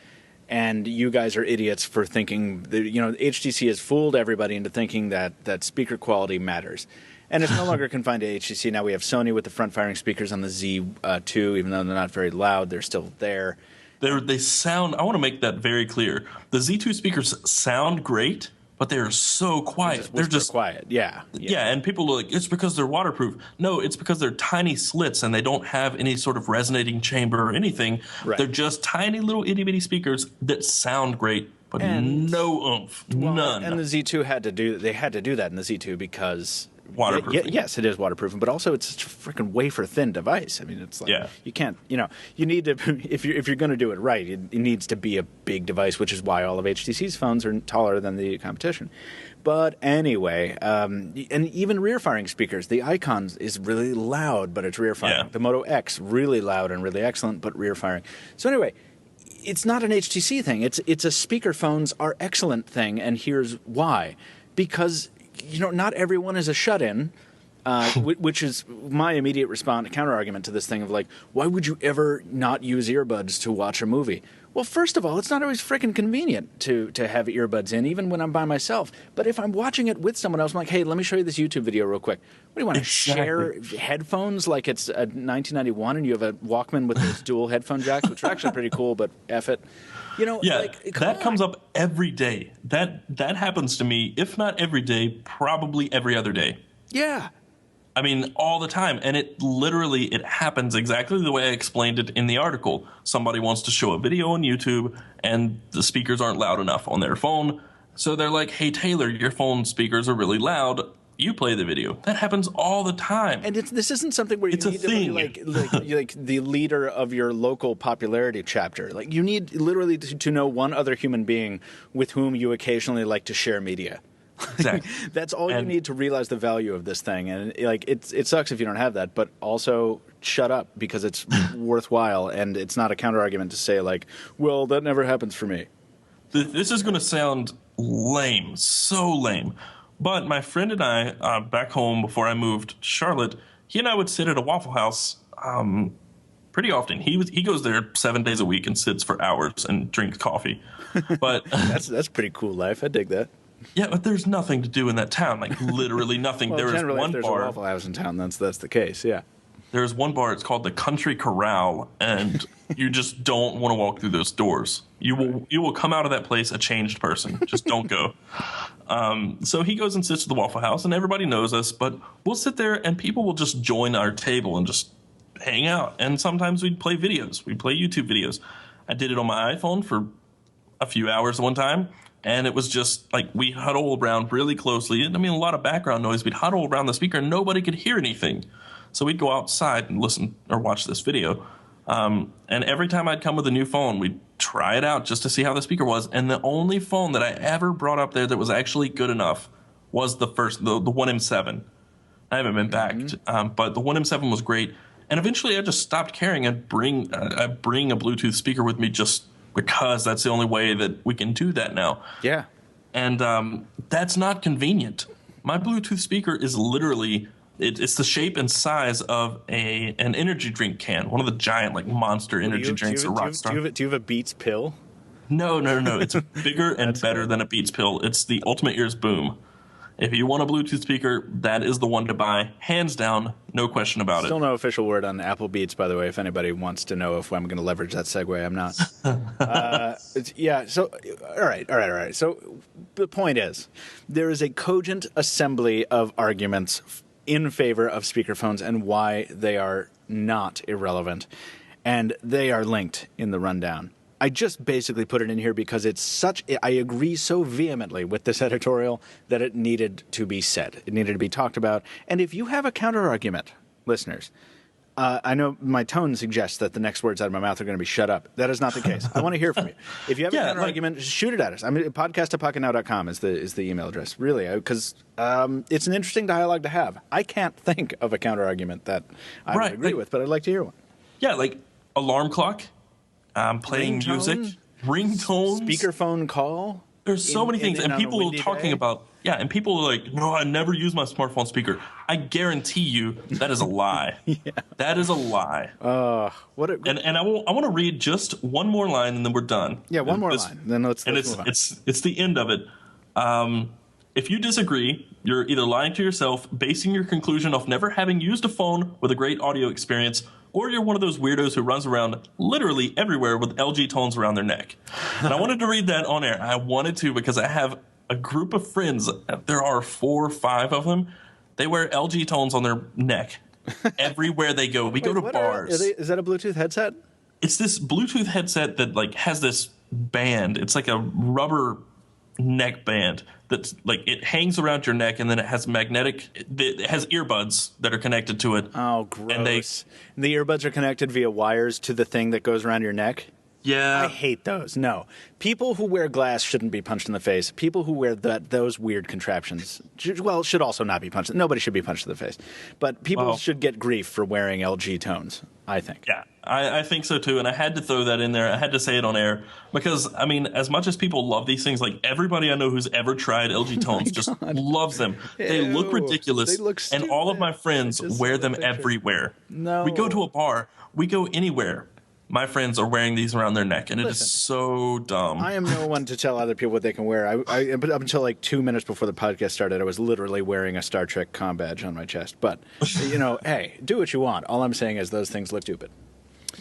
And you guys are idiots for thinking that, HTC has fooled everybody into thinking that speaker quality matters. And it's no longer confined to HTC. Now we have Sony with the front-firing speakers on the Z2, even though they're not very loud, they're still there. They sound, I want to make that very clear. The Z2 speakers sound great, but they're so quiet. They're just quiet, yeah. Yeah, and people are like, it's because they're waterproof. No, it's because they're tiny slits and they don't have any sort of resonating chamber or anything. Right. They're just tiny little itty-bitty speakers that sound great, but no oomph, none. And the Z2 had to do that in the Z2 because waterproof. Yes, it is waterproofing, but also it's such a freaking wafer thin device. I mean, it's like you can't, you need to if you're going to do it right, it needs to be a big device, which is why all of HTC's phones are taller than the competition. But anyway, and even rear-firing speakers, the Icon is really loud, but it's rear-firing. The Moto X, really loud and really excellent, but rear-firing. So anyway, it's not an HTC thing. It's a speakerphones are excellent thing, and here's why. Because not everyone is a shut-in, which is my immediate response, counter-argument to this thing of like, why would you ever not use earbuds to watch a movie? Well, first of all, it's not always freaking convenient to have earbuds in, even when I'm by myself. But if I'm watching it with someone else, I'm like, hey, let me show you this YouTube video real quick. What do you want to share headphones like it's a 1991 and you have a Walkman with those dual headphone jacks, which are actually pretty cool, but F it. That comes up every day. That happens to me, if not every day, probably every other day. Yeah. I mean, all the time. And it happens exactly the way I explained it in the article. Somebody wants to show a video on YouTube and the speakers aren't loud enough on their phone. So they're like, hey, Taylor, your phone speakers are really loud. You play the video. That happens all the time. And this isn't something where you need to be like the leader of your local popularity chapter. Like you need literally to know one other human being with whom you occasionally like to share media. Exactly. That's all you need to realize the value of this thing. And it sucks if you don't have that, but also shut up because it's worthwhile and it's not a counter argument to say like, well, that never happens for me. This is going to sound lame, so lame. But my friend and I, back home before I moved to Charlotte, he and I would sit at a Waffle House pretty often. He goes there 7 days a week and sits for hours and drinks coffee. But that's pretty cool life. I dig that. Yeah, but there's nothing to do in that town, like literally nothing. Well, there is one if there's bar. A Waffle House in town, that's the case. Yeah. There's one bar. It's called the Country Corral, and you just don't want to walk through those doors. You will come out of that place a changed person. Just don't go. So he goes and sits at the Waffle House, and everybody knows us, but we'll sit there, and people will just join our table and just hang out. And sometimes we'd play videos. We'd play YouTube videos. I did it on my iPhone for a few hours one time, and it was just like we huddle around really closely. And I mean, a lot of background noise. We'd huddle around the speaker, and nobody could hear anything. So we'd go outside and listen or watch this video. And every time I'd come with a new phone, we'd try it out just to see how the speaker was. And the only phone that I ever brought up there that was actually good enough was the 1M7. I haven't been back, but the 1M7 was great. And eventually I just stopped caring and bring a Bluetooth speaker with me just because that's the only way that we can do that now. Yeah. And that's not convenient. My Bluetooth speaker is literally... It's the shape and size of an energy drink can, one of the giant like monster energy drinks. Do you have a Beats pill? No. It's bigger and better than a Beats pill. It's the Ultimate Ears Boom. If you want a Bluetooth speaker, that is the one to buy, hands down, no question about Still it. no official word on Apple Beats, by the way. If anybody wants to know if I'm going to leverage that segue, I'm not. Yeah. So, all right. So, the point is, there is a cogent assembly of arguments in favor of speakerphones and why they are not irrelevant, and they are linked in the rundown. I just basically put it in here because I agree so vehemently with this editorial that it needed to be said. It needed to be talked about. And if you have a counter-argument, listeners, I know my tone suggests that the next words out of my mouth are going to be shut up. That is not the case. I want to hear from you. If you have a counter-argument, shoot it at us. I mean, podcast@pocketnow.com is the email address, really, because it's an interesting dialogue to have. I can't think of a counter-argument that I would agree with, but I'd like to hear one. Yeah, like alarm clock. Playing music, ringtones, speakerphone call. There's so many things, and people are talking about. Yeah, and people are like, "No, I never use my smartphone speaker." I guarantee you that is a lie. That is a lie. And I want to read just one more line, and then we're done. Yeah, one more line. Then let's move on. It's the end of it. If you disagree, you're either lying to yourself, basing your conclusion off never having used a phone with a great audio experience, or you're one of those weirdos who runs around literally everywhere with LG tones around their neck. And I wanted to read that on air. I wanted to because I have a group of friends. There are 4 or 5 of them. They wear LG tones on their neck everywhere they go. We go to bars. Is that a Bluetooth headset? It's this Bluetooth headset that like has this band. It's like a rubber neck band that's like it hangs around your neck, and then it has it has earbuds that are connected to it. Oh, gross. And the earbuds are connected via wires to the thing that goes around your neck? Yeah. I hate those. No. People who wear glass shouldn't be punched in the face. People who wear those weird contraptions, should also not be punched. Nobody should be punched in the face. But people should get grief for wearing LG tones, I think. Yeah, I think so too. And I had to throw that in there. I had to say it on air because, I mean, as much as people love these things, like everybody I know who's ever tried LG tones just loves them. They look ridiculous. They look stupid. And all of my friends wear them everywhere. No. We go to a bar. We go anywhere. My friends are wearing these around their neck, and it is so dumb. I am no one to tell other people what they can wear. But up until like 2 minutes before the podcast started, I was literally wearing a Star Trek comm badge on my chest. But, hey, do what you want. All I'm saying is those things look stupid.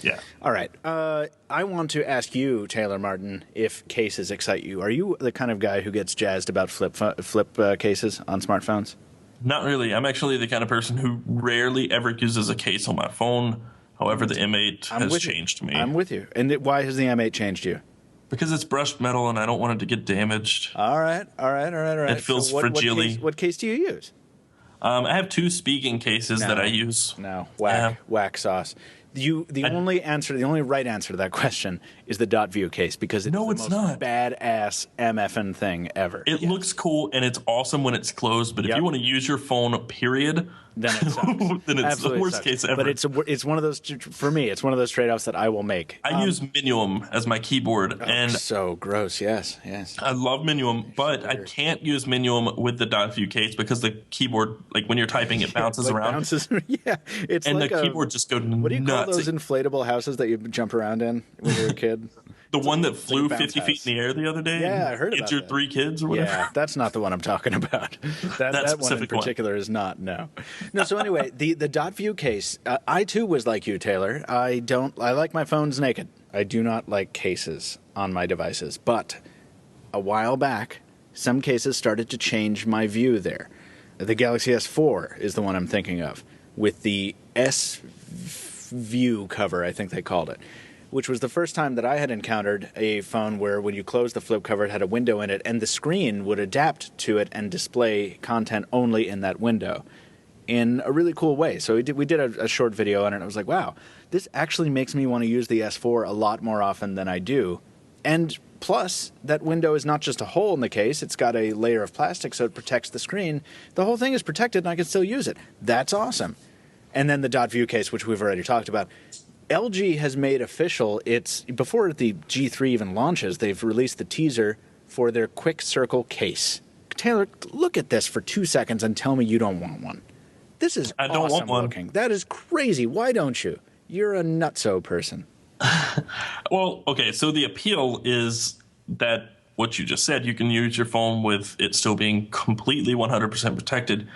Yeah. All right. I want to ask you, Taylor Martin, if cases excite you. Are you the kind of guy who gets jazzed about flip cases on smartphones? Not really. I'm actually the kind of person who rarely ever uses a case on my phone. However, the M8 has changed me. I'm with you. And why has the M8 changed you? Because it's brushed metal, and I don't want it to get damaged. All right. It feels fragile-y. What case do you use? I have 2 speaking cases that I use. No, whack sauce. The only right answer to that question is the dot view case because it's the most badass MFN thing ever. It looks cool and it's awesome when it's closed, but if you want to use your phone, period, then it sucks. then it's the worst case ever. But it's one of those, for me, it's one of those trade-offs that I will make. I use Minuum as my keyboard. And so gross, yes. I love Minuum, but I can't use Minuum with the dot view case because the keyboard, like when you're typing, it bounces around. It's and like the keyboard just goes nuts. What do you call those inflatable houses that you jump around in when you were a kid? The one that flew 50 feet in the air the other day? Yeah, I heard about that. Injured 3 kids or whatever? Yeah, that's not the one I'm talking about. That one in particular is not, no. No, so anyway, the dot view case, I too was like you, Taylor. I like my phones naked. I do not like cases on my devices. But a while back, some cases started to change my view there. The Galaxy S4 is the one I'm thinking of, with the S View cover, I think they called it, which was the first time that I had encountered a phone where when you closed the flip cover, it had a window in it, and the screen would adapt to it and display content only in that window in a really cool way. So we did a short video on it, and I was like, wow, this actually makes me want to use the S4 a lot more often than I do. And plus, that window is not just a hole in the case, it's got a layer of plastic so it protects the screen. The whole thing is protected, and I can still use it. That's awesome. And then the dot view case, which we've already talked about. LG has made official, before the G3 even launches, they've released the teaser for their Quick Circle case. Taylor, look at this for 2 seconds and tell me you don't want one. This is awesome looking. That is crazy. Why don't you? You're a nutso person. Well, okay, so the appeal is that what you just said. You can use your phone with it still being completely 100% protected.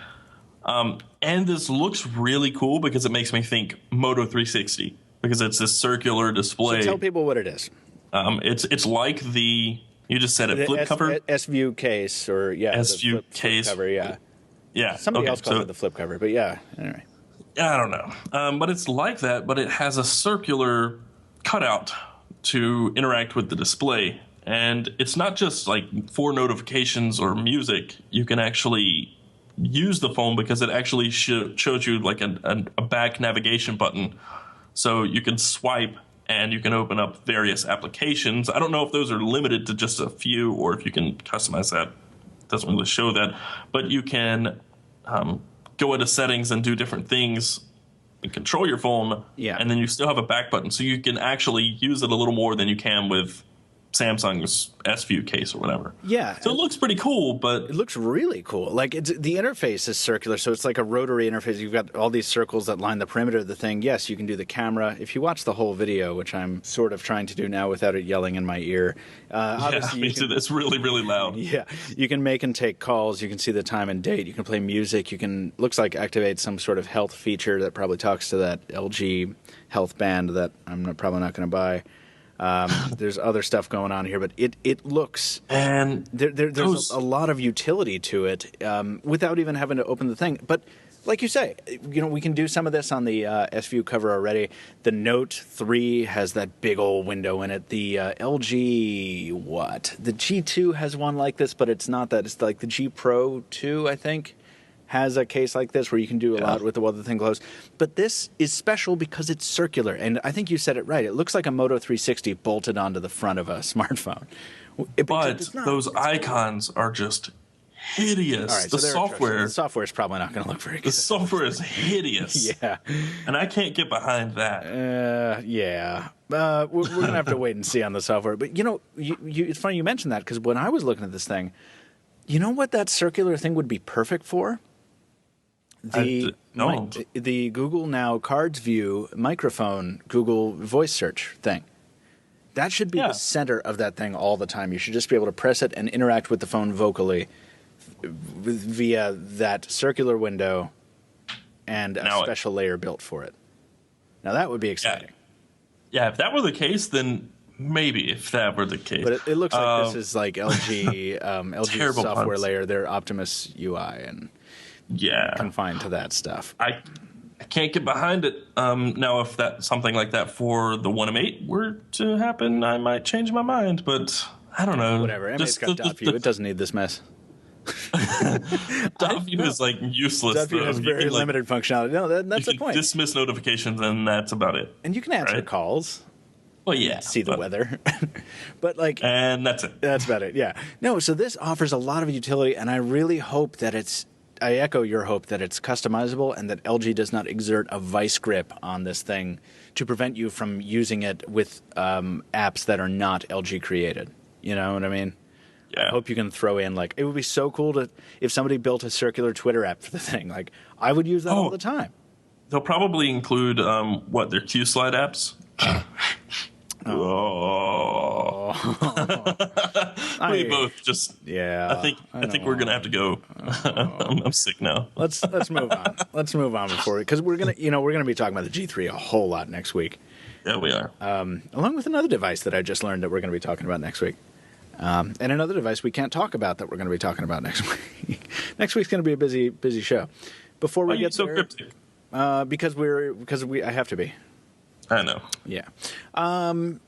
And this looks really cool because it makes me think Moto 360 because it's this circular display. So tell people what it is. It's like you just said it, flip cover? S-View case or, S-View case. Flip cover, yeah. Yeah. Somebody else calls it the flip cover, but yeah, anyway. I don't know. But it's like that, but it has a circular cutout to interact with the display. And it's not just like for notifications or music. You can actually use the phone because it actually shows you like a back navigation button. So you can swipe and you can open up various applications. I don't know if those are limited to just a few or if you can customize that. It doesn't really show that. But you can go into settings and do different things and control your phone. Yeah. And then you still have a back button. So you can actually use it a little more than you can with Samsung's S-View case or whatever. Yeah. So it looks pretty cool, but it looks really cool. Like the interface is circular, so it's like a rotary interface. You've got all these circles that line the perimeter of the thing. Yes, you can do the camera. If you watch the whole video, which I'm sort of trying to do now without it yelling in my ear, obviously it's really, really loud. Yeah, you can make and take calls. You can see the time and date. You can play music. You can looks like activate some sort of health feature that probably talks to that LG health band that I'm probably not going to buy. There's other stuff going on here, but it looks and there's a lot of utility to it without even having to open the thing. But like you say, we can do some of this on the S-View cover already. The Note 3 has that big old window in it. The LG the G2 has one like this, but it's not that. It's like the G Pro 2, I think, has a case like this where you can do a lot with the thing closed. But this is special because it's circular. And I think you said it right. It looks like a Moto 360 bolted onto the front of a smartphone. But those icons are just hideous. All right, the software is probably not going to look very good. The software is hideous. Yeah. And I can't get behind that. Yeah. We're going to have to wait and see on the software. But, it's funny you mentioned that because when I was looking at this thing, you know what that circular thing would be perfect for? The Google Now Cards View microphone Google voice search thing. That should be the center of that thing all the time. You should just be able to press it and interact with the phone vocally via that circular window and a special layer built for it. Now that would be exciting. Yeah, if that were the case, then maybe if that were the case. But it looks like this is like LG software layer, their Optimus UI, and confined to that stuff. I can't get behind it. Now, if something like that for the One M8 were to happen, I might change my mind. But I don't know. Whatever. M8's got dot view. It doesn't need this mess. Dot view is like useless. Dot view has very limited functionality. No, that's the point. Dismiss notifications, and that's about it. And you can answer calls. Well, yeah. See the weather. But and that's it. That's about it, yeah. No, so this offers a lot of utility, and I really hope that I echo your hope that it's customizable and that LG does not exert a vice grip on this thing to prevent you from using it with apps that are not LG created. You know what I mean? Yeah. I hope you can throw in, it would be so cool if somebody built a circular Twitter app for the thing. I would use that all the time. They'll probably include, their Q-Slide apps? Oh. We both just. Yeah. I think we're gonna have to go. I'm sick now. Let's move on. Let's move on because we're gonna be talking about the G3 a whole lot next week. Yeah, we are. Along with another device that I just learned that we're going to be talking about next week, and another device we can't talk about that we're going to be talking about next week. Next week's going to be a busy show. Before we get so there, cryptic? Because I have to be. I know. Yeah.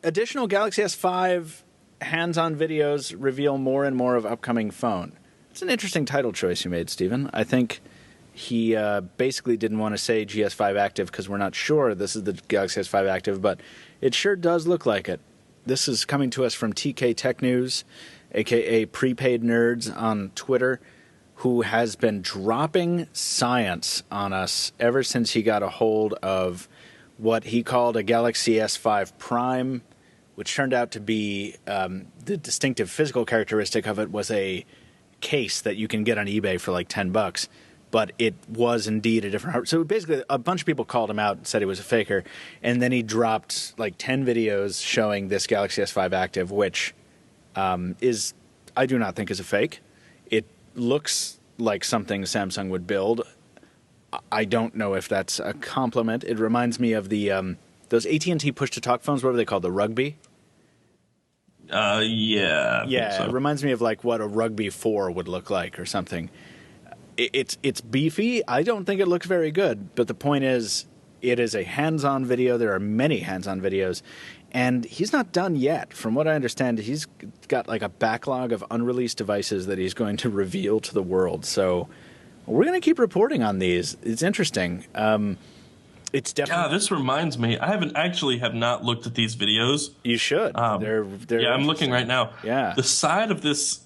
Additional Galaxy S5 hands-on videos reveal more and more of upcoming phone. It's an interesting title choice you made, Stephen. I think he basically didn't want to say GS5 Active because we're not sure this is the Galaxy S5 Active, but it sure does look like it. This is coming to us from TK Tech News, a.k.a. Prepaid Nerds on Twitter, who has been dropping science on us ever since he got a hold of what he called a Galaxy S5 Prime, which turned out to be the distinctive physical characteristic of it was a case that you can get on eBay for like $10, but it was indeed a different hardware. So basically, a bunch of people called him out and said he was a faker, and then he dropped like 10 videos showing this Galaxy S5 Active, which is I do not think is a fake. It looks like something Samsung would build. I don't know if that's a compliment. It reminds me of the those AT&T push-to-talk phones. What were they called? The Rugby? Yeah. I think so. It reminds me of like what a Rugby 4 would look like or something. It's beefy. I don't think it looks very good. But the point is, it is a hands-on video. There are many hands-on videos. And he's not done yet. From what I understand, he's got like a backlog of unreleased devices that he's going to reveal to the world. So we're going to keep reporting on these. It's interesting. It's definitely. Yeah, this reminds me. I have not looked at these videos. You should. They're yeah, I'm looking right now. Yeah. The side of this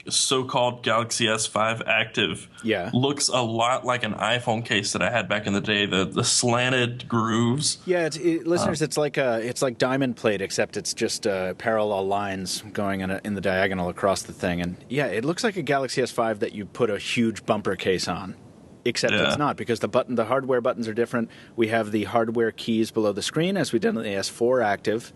so-called Galaxy S5 Active looks a lot like an iPhone case that I had back in the day. The slanted grooves. Yeah, listeners, it's like diamond plate, except it's just parallel lines going in the diagonal across the thing. And yeah, it looks like a Galaxy S5 that you put a huge bumper case on. Except it's not, because the hardware buttons are different. We have the hardware keys below the screen, as we did on the S4 Active.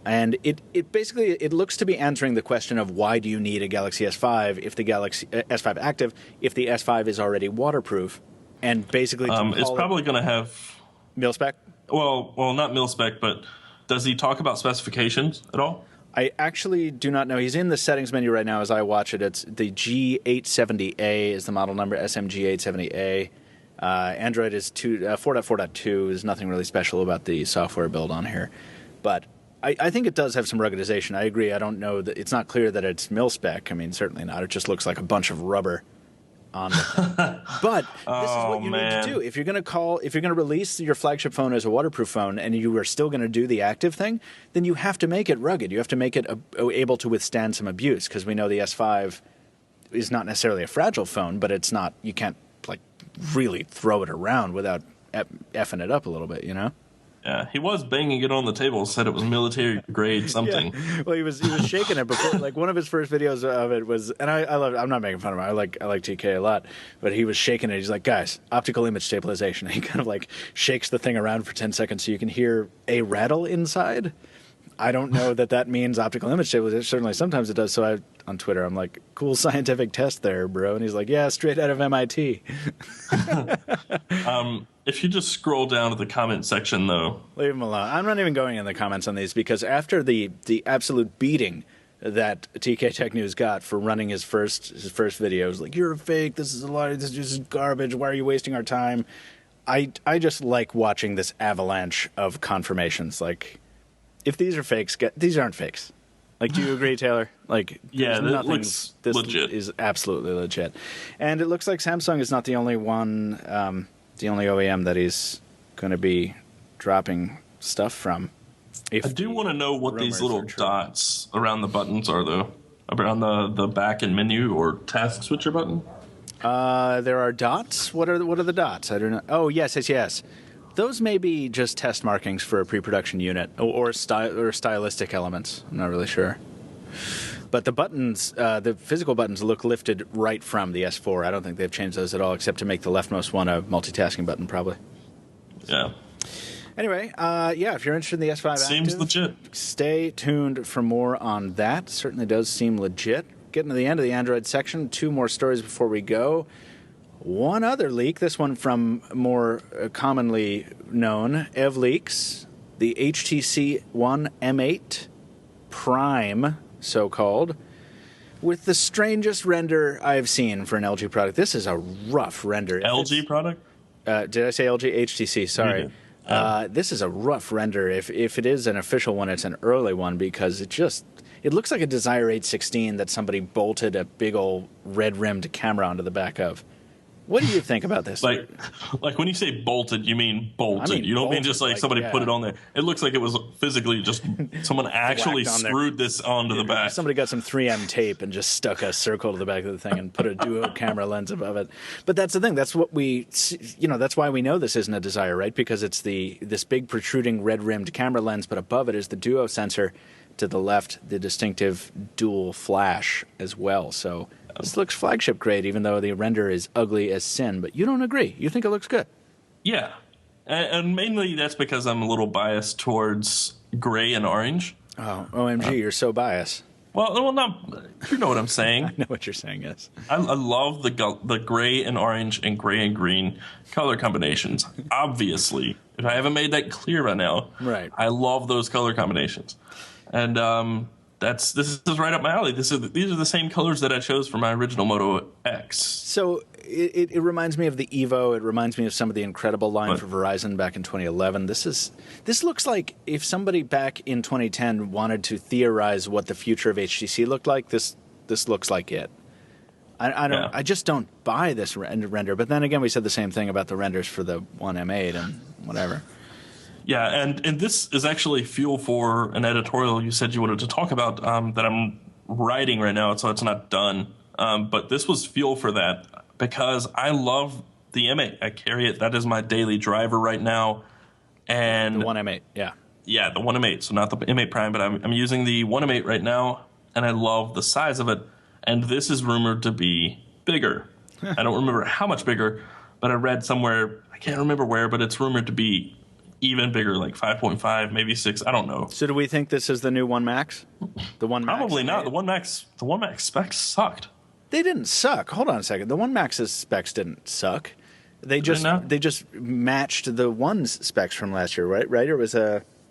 And it basically looks to be answering the question of why do you need a Galaxy S5 if the Galaxy S5 Active if the S5 is already waterproof, and basically it's probably going to have mil-spec. Well, not mil-spec, but does he talk about specifications at all? I actually do not know. He's in the settings menu right now as I watch it. It's the G870A is the model number, SMG870A. Android is 4.4.2. There's nothing really special about the software build on here, but I think it does have some ruggedization. I agree. I don't know that it's not clear that it's mil-spec. I mean, certainly not. It just looks like a bunch of rubber on the thing. But this is what you need to do. If you're going to release your flagship phone as a waterproof phone and you are still going to do the active thing, then you have to make it rugged. You have to make it able to withstand some abuse, because we know the S5 is not necessarily a fragile phone, but it's not, you can't like really throw it around without effing it up a little bit, you know? Yeah, he was banging it on the table, said it was military grade something. Yeah. Well, he was shaking it before. Like, one of his first videos of it was, and I love it. I'm not making fun of him. I like TK a lot, but he was shaking it. He's like, guys, optical image stabilization. And he kind of like shakes the thing around for 10 seconds so you can hear a rattle inside. I don't know that means optical image stabilization. Certainly, sometimes it does. So on Twitter, I'm like, cool scientific test there, bro. And he's like, yeah, straight out of MIT. If you just scroll down to the comment section, though. Leave him alone. I'm not even going in the comments on these, because after the absolute beating that TK Tech News got for running his first videos, like, you're a fake, this is a lie, this is just garbage, why are you wasting our time? I just like watching this avalanche of confirmations. Like, if these are fakes, these aren't fakes. Like, do you agree, Taylor? Like, yeah, that looks legit. This is absolutely legit. And it looks like Samsung is not the only one, the only OEM that he's going to be dropping stuff from. I do want to know what these little dots around the buttons are, though. Around the back and menu or task switcher button. There are dots. What are the dots? I don't know. Oh, yes. Those may be just test markings for a pre-production unit or stylistic elements. I'm not really sure. But the buttons, the physical buttons, look lifted right from the S4. I don't think they've changed those at all, except to make the leftmost one a multitasking button, probably. Yeah. Anyway, if you're interested in the S5 Seems Active, legit. Stay tuned for more on that. Certainly does seem legit. Getting to the end of the Android section, 2 more stories before we go. One other leak, this one from more commonly known Ev Leaks, the HTC One M8 Prime, so-called, with the strangest render I've seen for an LG product. This is a rough render. LG product? Did I say LG? HTC, sorry. This is a rough render. If it is an official one, it's an early one, because it looks like a Desire 816 that somebody bolted a big old red-rimmed camera onto the back of. What do you think about this? Like when you say bolted, you mean bolted. I mean, you don't mean just like somebody put it on there. It looks like it was physically just someone actually screwed this onto the back. Somebody got some 3M tape and just stuck a circle to the back of the thing and put a duo camera lens above it. But that's the thing. That's what that's why we know this isn't a Desire, right? Because it's this big protruding red-rimmed camera lens, but above it is the duo sensor. To the left, the distinctive dual flash as well. So this looks flagship grade, even though the render is ugly as sin. But you don't agree. You think it looks good. Yeah. And mainly that's because I'm a little biased towards gray and orange. Oh, OMG, you're so biased. Well, you know what I'm saying. I know what you're saying, yes. I love the gray and orange and gray and green color combinations. Obviously, if I haven't made that clear by now, right? I love those color combinations, and this is right up my alley. These are the same colors that I chose for my original Moto X. So it reminds me of the Evo. It reminds me of some of the incredible line for Verizon back in 2011. This looks like if somebody back in 2010 wanted to theorize what the future of HTC looked like, this looks like it. I just don't buy this render. But then again, we said the same thing about the renders for the one M8 and whatever. Yeah, and this is actually fuel for an editorial you said you wanted to talk about that I'm writing right now, so it's not done. But this was fuel for that because I love the M8. I carry it. That is my daily driver right now. And the one M8, yeah. Yeah, the one M8. So not the M8 Prime, but I'm using the one M8 right now, and I love the size of it. And this is rumored to be bigger. I don't remember how much bigger, but I read somewhere, I can't remember where, but it's rumored to be even bigger, like 5.5, maybe 6. I don't know. So do we think this is the new One Max? The One Max? Probably not. The One Max specs sucked. They didn't suck. Hold on a second. The One Max's specs didn't suck. They just matched the One's specs from last year, right? Right? Or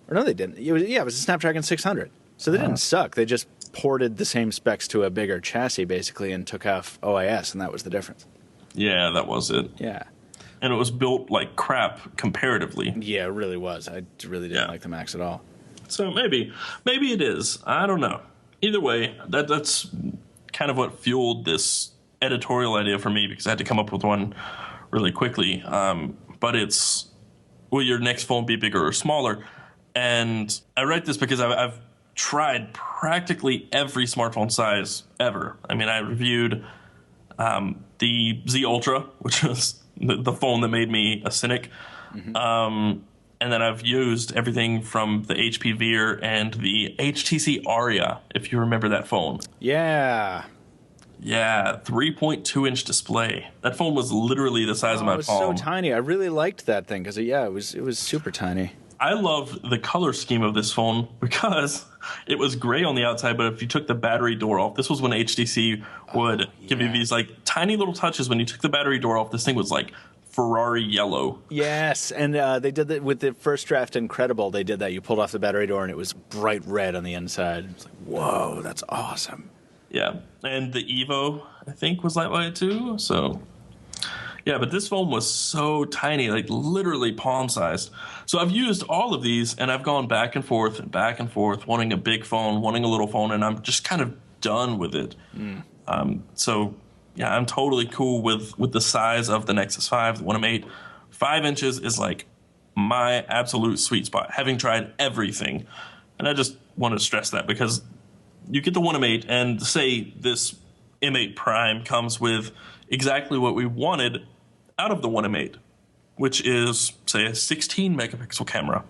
no, they didn't. It was a Snapdragon 600. So they didn't suck. They just ported the same specs to a bigger chassis, basically, and took off OIS, and that was the difference. Yeah, that was it. Yeah. And it was built like crap comparatively. Yeah, it really was. I really didn't like the Max at all. So maybe it is. I don't know. Either way, that's kind of what fueled this editorial idea for me because I had to come up with one really quickly. But it's, will your next phone be bigger or smaller? And I write this because I've tried practically every smartphone size ever. I mean, I reviewed the Z Ultra, which was the phone that made me a cynic. Mm-hmm. And then I've used everything from the HP Veer and the HTC Aria, if you remember that phone. Yeah. Yeah, 3.2-inch display. That phone was literally the size of my palm. It was so tiny. I really liked that thing because, it was super tiny. I love the color scheme of this phone because it was gray on the outside, but if you took the battery door off, this was when HTC would give you these like tiny little touches. When you took the battery door off, this thing was like Ferrari yellow. Yes, and they did that with the first draft Incredible. They did that. You pulled off the battery door, and it was bright red on the inside. It was like, whoa, that's awesome. Yeah, and the Evo, I think, was lightweight too, so... Yeah, but this phone was so tiny, like literally palm-sized. So I've used all of these, and I've gone back and forth, wanting a big phone, wanting a little phone, and I'm just kind of done with it. So, yeah, I'm totally cool with the size of the Nexus 5, the One M8. 5 inches is like my absolute sweet spot, having tried everything. And I just want to stress that because you get the One M8, and say this M8 Prime comes with exactly what we wanted out of the One M8, which is, say, a 16 megapixel camera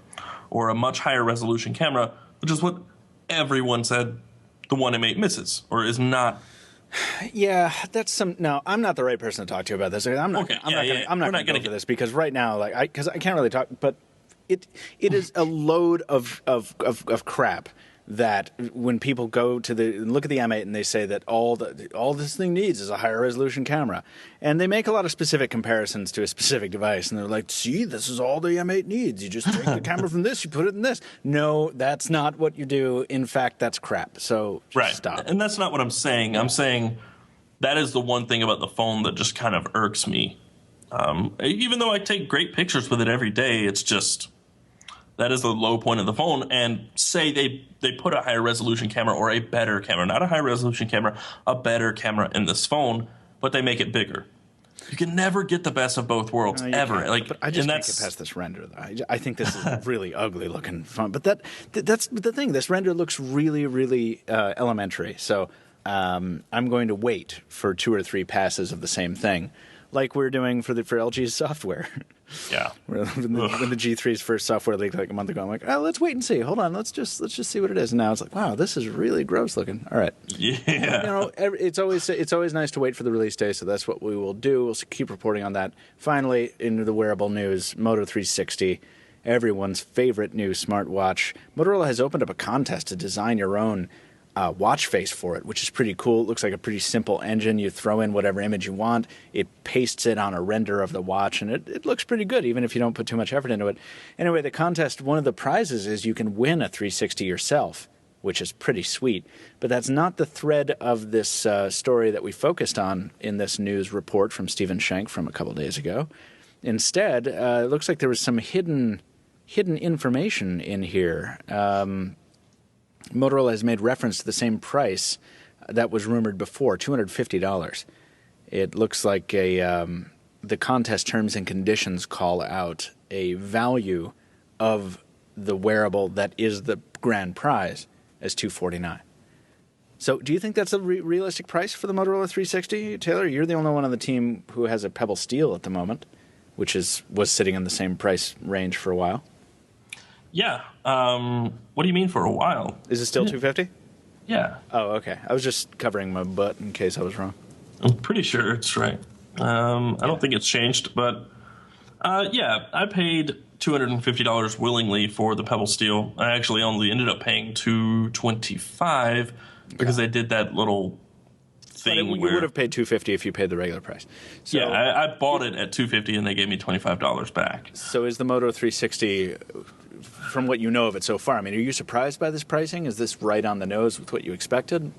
or a much higher resolution camera, which is what everyone said the One M8 misses or is not. Yeah, that's some. No, I'm not the right person to talk to you about this. I'm not. Okay, I'm not going to go for this because right now, because I can't really talk. But it is a load of crap. That when people go to look at the M8 and they say that all this thing needs is a higher resolution camera, and they make a lot of specific comparisons to a specific device, and they're like, "See, this is all the M8 needs. You just take the camera from this, you put it in this." No, that's not what you do. In fact, that's crap. So just stop. And that's not what I'm saying. I'm saying that is the one thing about the phone that just kind of irks me. Even though I take great pictures with it every day, it's just. That is the low point of the phone, and say they put a higher resolution camera or a better camera, not a high resolution camera, a better camera in this phone, but they make it bigger. You can never get the best of both worlds ever. But I just can't get past this render. I think this is really ugly looking fun. But that's the thing. This render looks really, really elementary. So I'm going to wait for 2 or 3 passes of the same thing, like we're doing for LG's software. Yeah. when the G3's first software leaked like a month ago, I'm like, let's wait and see. Hold on, let's just see what it is. And now it's like, wow, this is really gross looking. All right. Yeah. It's always nice to wait for the release day, so that's what we will do. We'll keep reporting on that. Finally, into the wearable news, Moto 360, everyone's favorite new smartwatch. Motorola has opened up a contest to design your own watch face for it, which is pretty cool. It looks like a pretty simple engine. You throw in whatever image you want. It pastes it on a render of the watch, and it looks pretty good, even if you don't put too much effort into it. Anyway, the contest, one of the prizes is you can win a 360 yourself, which is pretty sweet. But that's not the thread of this story that we focused on in this news report from Stephen Schenk from a couple days ago. Instead, it looks like there was some hidden information in here. Motorola has made reference to the same price that was rumored before, $250. It looks like the contest terms and conditions call out a value of the wearable that is the grand prize as $249. So do you think that's a realistic price for the Motorola 360, Taylor? You're the only one on the team who has a Pebble Steel at the moment, which was sitting in the same price range for a while. Yeah. What do you mean for a while? Is it still $250? Yeah. Oh, okay. I was just covering my butt in case I was wrong. I'm pretty sure it's right. I don't think it's changed, but yeah, I paid $250 willingly for the Pebble Steel. I actually only ended up paying $225 because they did that little thing you where would have paid $250 if you paid the regular price. So, yeah, I bought it at $250 and they gave me $25 back. So is the Moto 360, from what you know of it so far, I mean, are you surprised by this pricing? Is this right on the nose with what you expected?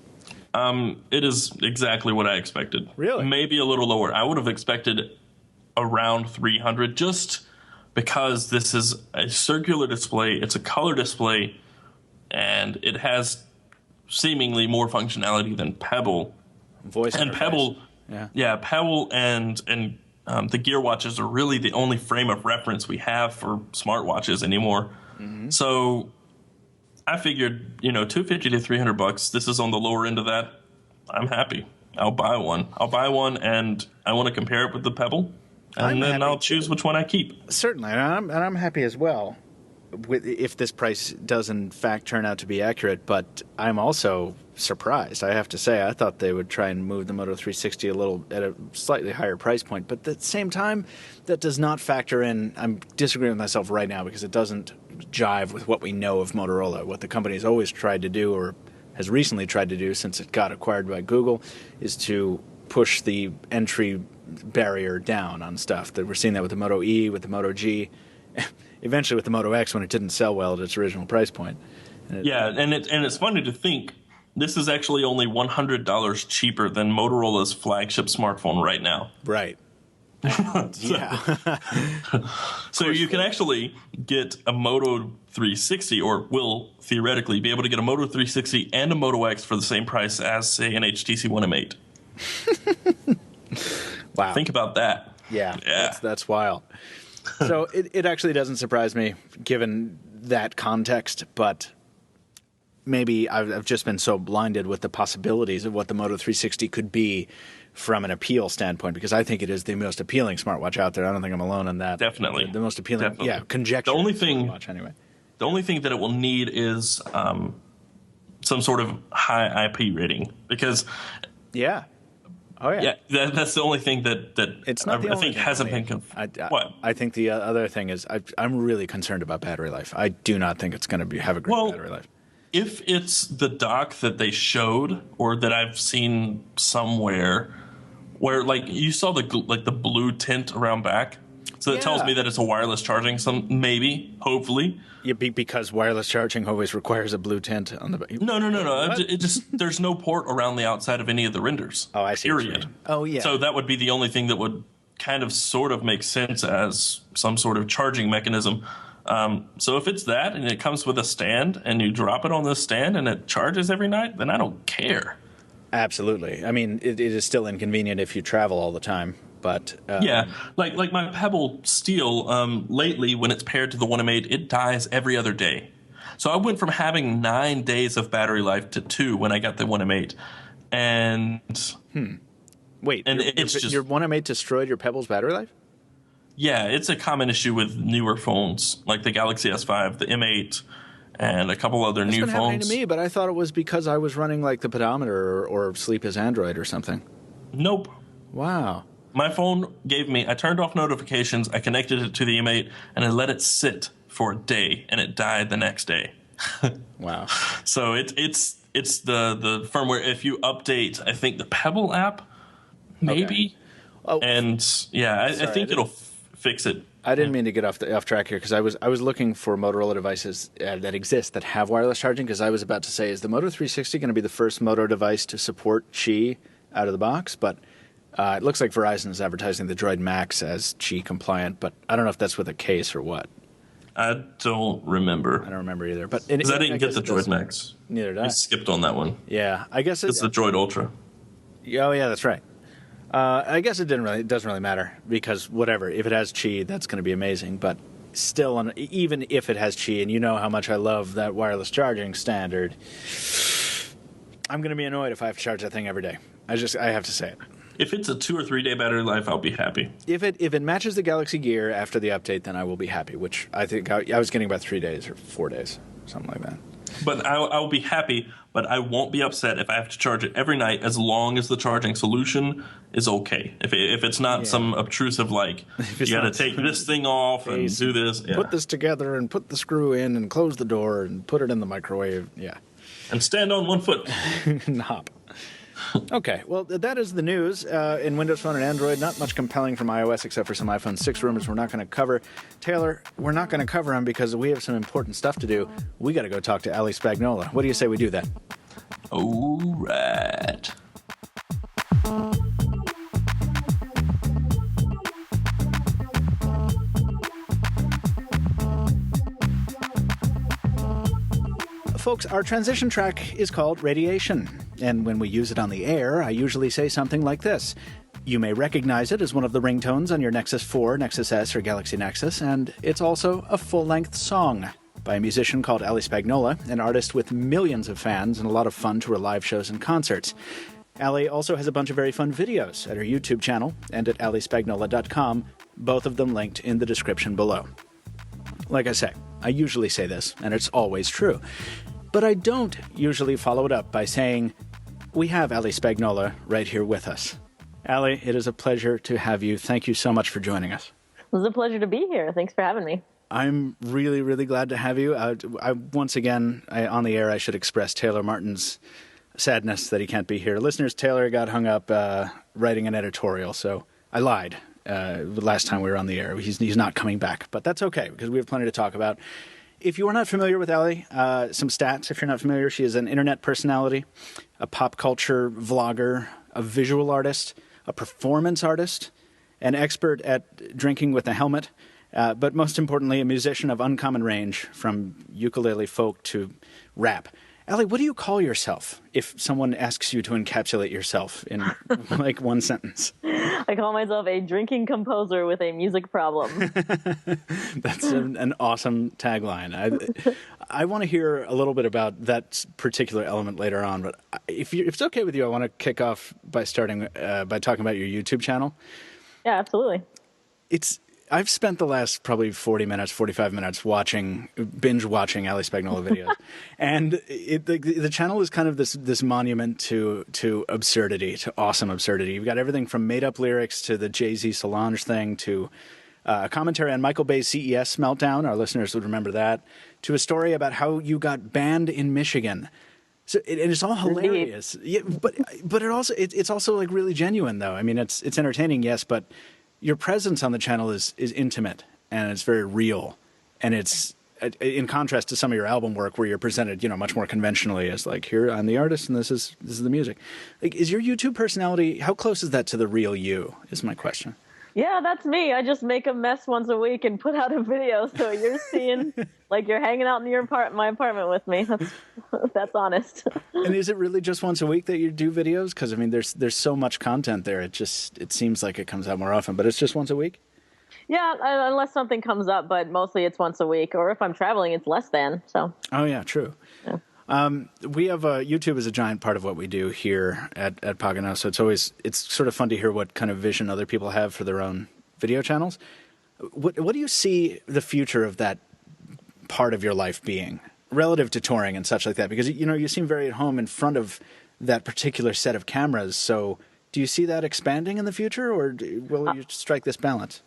It is exactly what I expected. Really? Maybe a little lower. I would have expected around $300 just because this is a circular display. It's a color display, and it has seemingly more functionality than Pebble. Voice and interface. Pebble, yeah, Pebble and the Gear watches are really the only frame of reference we have for smartwatches anymore. Mm-hmm. So I figured, $250 to $300. This is on the lower end of that. I'm happy. I'll buy one, and I want to compare it with the Pebble, and then I'll choose which one I keep. Certainly, and I'm happy as well if this price does in fact turn out to be accurate. But I'm also surprised, I have to say. I thought they would try and move the Moto 360 a little at a slightly higher price point, but at the same time, that does not factor in. I'm disagreeing with myself right now because it doesn't jive with what we know of Motorola. What the company has always tried to do, or has recently tried to do since it got acquired by Google, is to push the entry barrier down on stuff. That we're seeing that with the Moto E, with the Moto G, eventually with the Moto X when it didn't sell well at its original price point. And it's funny to think this is actually only $100 cheaper than Motorola's flagship smartphone right now. Right. Yeah. So you can actually get a Moto 360, or will theoretically be able to get a Moto 360 and a Moto X for the same price as, say, an HTC One M8. Wow. Think about that. Yeah. That's wild. So it actually doesn't surprise me given that context, but maybe I've just been so blinded with the possibilities of what the Moto 360 could be from an appeal standpoint, because I think it is the most appealing smartwatch out there. I don't think I'm alone in that. Definitely. The most appealing, Definitely. conjecture. The only thing, smartwatch anyway. The only thing that it will need is some sort of high IP rating, because yeah. Oh yeah. Yeah, that's the only thing that it's not I think hasn't been. What? I think the other thing is I'm really concerned about battery life. I do not think it's going to have a great battery life. If it's the dock that they showed, or that I've seen somewhere, where like you saw the blue tint around back, so it tells me that it's a wireless charging. Maybe, hopefully. Yeah, because wireless charging always requires a blue tint on the. No. It just there's no port around the outside of any of the renders. Oh, I see. Period. Oh, yeah. So that would be the only thing that would kind of sort of make sense as some sort of charging mechanism. So if it's that and it comes with a stand and you drop it on this stand and it charges every night, then I don't care. Absolutely. I mean, it is still inconvenient if you travel all the time. But yeah, like my Pebble Steel, lately when it's paired to the One M8, it dies every other day. So I went from having 9 days of battery life to 2 when I got the One M8, and wait, and your One M8 destroyed your Pebble's battery life? Yeah, it's a common issue with newer phones like the Galaxy S5, the M8, and a couple other new phones. It's been happening to me, but I thought it was because I was running like the pedometer or Sleep as Android or something. Nope. Wow. My phone I turned off notifications, I connected it to the M8, and I let it sit for a day, and it died the next day. Wow. So it's It's the firmware. If you update, I think the Pebble app, maybe. Okay. Oh, and yeah, I think it'll fix it. I didn't mean to get off track here because I was looking for Motorola devices that exist that have wireless charging, because I was about to say, is the Moto 360 going to be the first Moto device to support Qi out of the box? But it looks like Verizon is advertising the Droid Max as Qi compliant, but I don't know if that's with a case or what. I don't remember. I don't remember either. But because I didn't get the Droid Max. Neither did I. I skipped on that one. Yeah, I guess it's the Droid Ultra. Oh yeah, that's right. I guess it doesn't really matter, because whatever, if it has Qi, that's going to be amazing. But still, even if it has Qi, and you know how much I love that wireless charging standard, I'm going to be annoyed if I have to charge that thing every day. I have to say it. If it's a 2 or 3 day battery life, I'll be happy. If it matches the Galaxy Gear after the update, then I will be happy. Which I think I was getting about 3 days or 4 days, something like that. But I'll be happy, but I won't be upset if I have to charge it every night, as long as the charging solution is okay. If it's not some obtrusive, like, you got to take this thing off and do this. Yeah. Put this together and put the screw in and close the door and put it in the microwave. Yeah. And stand on one foot. And hop. Okay, well, that is the news in Windows Phone and Android. Not much compelling from iOS except for some iPhone 6 rumors we're not going to cover. Taylor, we're not going to cover them because we have some important stuff to do. We got to go talk to Ali Spagnola. What do you say we do that? All right. Folks, our transition track is called Radiation, and when we use it on the air, I usually say something like this. You may recognize it as one of the ringtones on your Nexus 4, Nexus S, or Galaxy Nexus, and it's also a full-length song by a musician called Ali Spagnola, an artist with millions of fans and a lot of fun to her live shows and concerts. Ali also has a bunch of very fun videos at her YouTube channel and at alispagnola.com, both of them linked in the description below. Like I say, I usually say this, and it's always true. But I don't usually follow it up by saying, we have Ali Spagnola right here with us. Ali, it is a pleasure to have you. Thank you so much for joining us. It was a pleasure to be here. Thanks for having me. I'm really, really glad to have you. Once again, on the air, I should express Taylor Martin's sadness that he can't be here. Listeners, Taylor got hung up writing an editorial, so I lied last time we were on the air. He's not coming back, but that's okay because we have plenty to talk about. If you are not familiar with Ali, some stats. If you're not familiar, she is an internet personality, a pop culture vlogger, a visual artist, a performance artist, an expert at drinking with a helmet, but most importantly, a musician of uncommon range, from ukulele folk to rap. Ali, what do you call yourself if someone asks you to encapsulate yourself in like one sentence? I call myself a drinking composer with a music problem. That's an awesome tagline. I want to hear a little bit about that particular element later on, but if it's okay with you, I want to kick off by starting by talking about your YouTube channel. Yeah, absolutely. I've spent the last probably 45 minutes binge watching Ali Spagnola videos. And the channel is kind of this monument to absurdity, to awesome absurdity. You've got everything from made-up lyrics to the Jay-Z Solange thing to a commentary on Michael Bay's CES meltdown. Our listeners would remember that. To a story about how you got banned in Michigan. So it's all hilarious. Yeah, but it's also like really genuine, though. I mean, it's entertaining, yes, but your presence on the channel is intimate and it's very real, and it's in contrast to some of your album work where you're presented, much more conventionally as like, here I'm the artist and this is the music. Like, is your YouTube personality, how close is that to the real you? Is my question. Yeah, that's me. I just make a mess once a week and put out a video, so you're seeing like you're hanging out in my apartment with me. That's honest. And is it really just once a week that you do videos? Because I mean, there's so much content there. It seems like it comes out more often, but it's just once a week. Yeah, unless something comes up, but mostly it's once a week. Or if I'm traveling, it's less than. So. Oh yeah, true. Yeah. We have YouTube is a giant part of what we do here at Pocketnow, so it's sort of fun to hear what kind of vision other people have for their own video channels. What do you see the future of that part of your life being relative to touring and such like that? Because you seem very at home in front of that particular set of cameras. So do you see that expanding in the future, or will you strike this balance?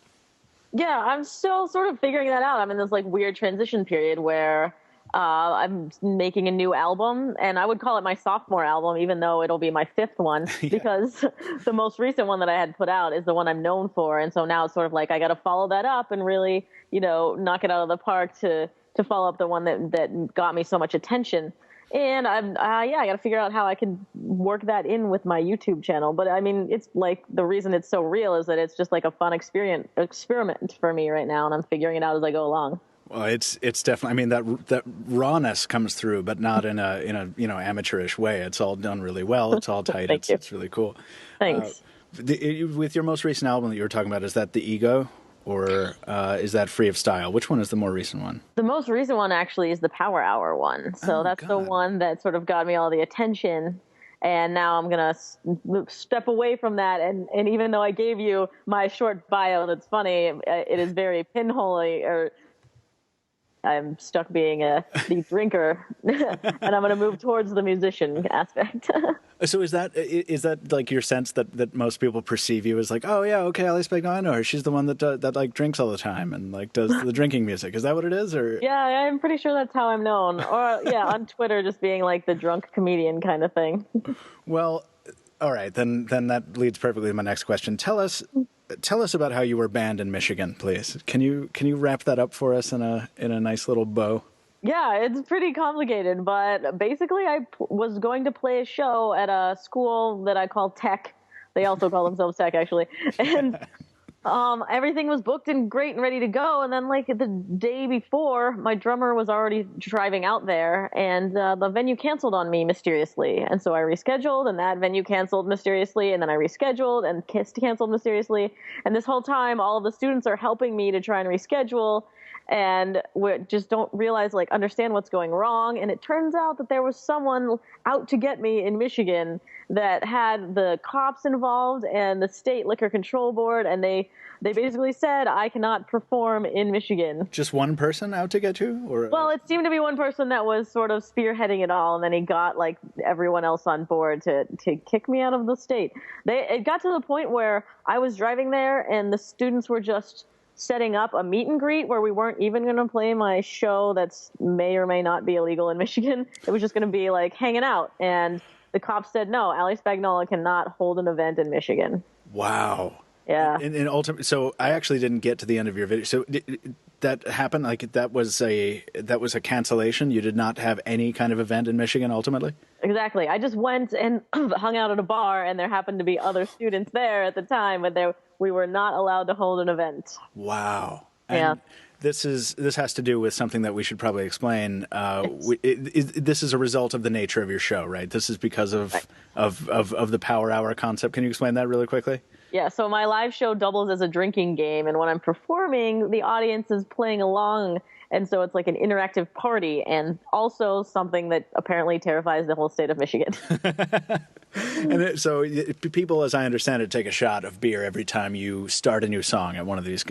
Yeah, I'm still sort of figuring that out. I'm in this like weird transition period where I'm making a new album, and I would call it my sophomore album, even though it'll be my 5th one, because the most recent one that I had put out is the one I'm known for. And so now it's sort of like I got to follow that up and really, knock it out of the park to follow up the one that got me so much attention. And I got to figure out how I can work that in with my YouTube channel. But I mean, it's like the reason it's so real is that it's just like a fun experiment for me right now, and I'm figuring it out as I go along. Well, it's definitely. I mean, that rawness comes through, but not in a amateurish way. It's all done really well. It's all tight. It's really cool. Thanks. With your most recent album that you were talking about, is that The Ego, or is that Free of Style? Which one is the more recent one? The most recent one actually is the Power Hour one. So that's the one that sort of got me all the attention. And now I'm going to step away from that. And even though I gave you my short bio that's funny, it is very pinholy, or I'm stuck being the drinker, and I'm going to move towards the musician aspect. So is that like your sense that most people perceive you as like, oh yeah, okay, Ali Spagnola, I know her. She's the one that like drinks all the time and like does the drinking music. Is that what it is? Or yeah, I'm pretty sure that's how I'm known. Or yeah, on Twitter, just being like the drunk comedian kind of thing. Well, all right, then that leads perfectly to my next question. Tell us about how you were banned in Michigan, please. Can you wrap that up for us in a nice little bow? Yeah, it's pretty complicated, but basically I was going to play a show at a school that I call Tech. They also call themselves Tech, actually. And everything was booked and great and ready to go. And then like the day before, my drummer was already driving out there, and the venue canceled on me mysteriously. And so I rescheduled, and that venue canceled mysteriously. And then I rescheduled and canceled mysteriously. And this whole time, all of the students are helping me to try and reschedule. And we just don't understand what's going wrong. And it turns out that there was someone out to get me in Michigan that had the cops involved and the state liquor control board. And they basically said I cannot perform in Michigan. Just one person out to get you? Or well, it seemed to be one person that was sort of spearheading it all. And then he got like everyone else on board to kick me out of the state. It got to the point where I was driving there and the students were just setting up a meet and greet where we weren't even going to play my show that's may or may not be illegal in Michigan. It was just going to be like hanging out. And the cops said, no, Ali Spagnola cannot hold an event in Michigan. Wow. Yeah. And ultimately, so I actually didn't get to the end of your video. So that happened? Like that was a cancellation? You did not have any kind of event in Michigan ultimately? Exactly. I just went and hung out at a bar, and there happened to be other students there at the time, but we were not allowed to hold an event. Wow. Yeah. And this has to do with something that we should probably explain. This is a result of the nature of your show, right? This is because of the Power Hour concept. Can you explain that really quickly? Yeah, so my live show doubles as a drinking game, and when I'm performing, the audience is playing along, and so it's like an interactive party, and also something that apparently terrifies the whole state of Michigan. And so people, as I understand it, take a shot of beer every time you start a new song at one of these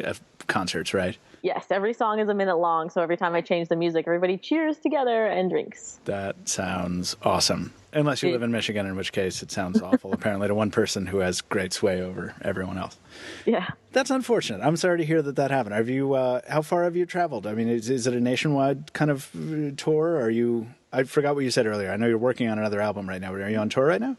concerts, right? Yes, every song is a minute long, so every time I change the music, everybody cheers together and drinks. That sounds awesome. Unless you live in Michigan, in which case it sounds awful, apparently, to one person who has great sway over everyone else. Yeah. That's unfortunate. I'm sorry to hear that happened. Have you? How far have you traveled? I mean, is it a nationwide kind of tour? Are you? I forgot what you said earlier. I know you're working on another album right now. Are you on tour right now?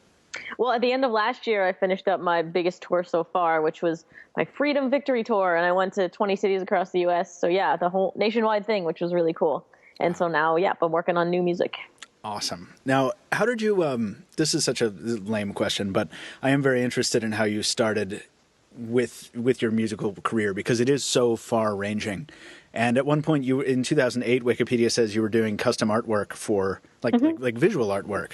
Well, at the end of last year, I finished up my biggest tour so far, which was my Freedom Victory Tour, and I went to 20 cities across the U.S. So, yeah, the whole nationwide thing, which was really cool. And so now, I'm working on new music. Awesome. Now, how did you this is such a lame question, but I am very interested in how you started with your musical career, because it is so far-ranging. And at one point, in 2008, Wikipedia says you were doing custom artwork for like visual artwork.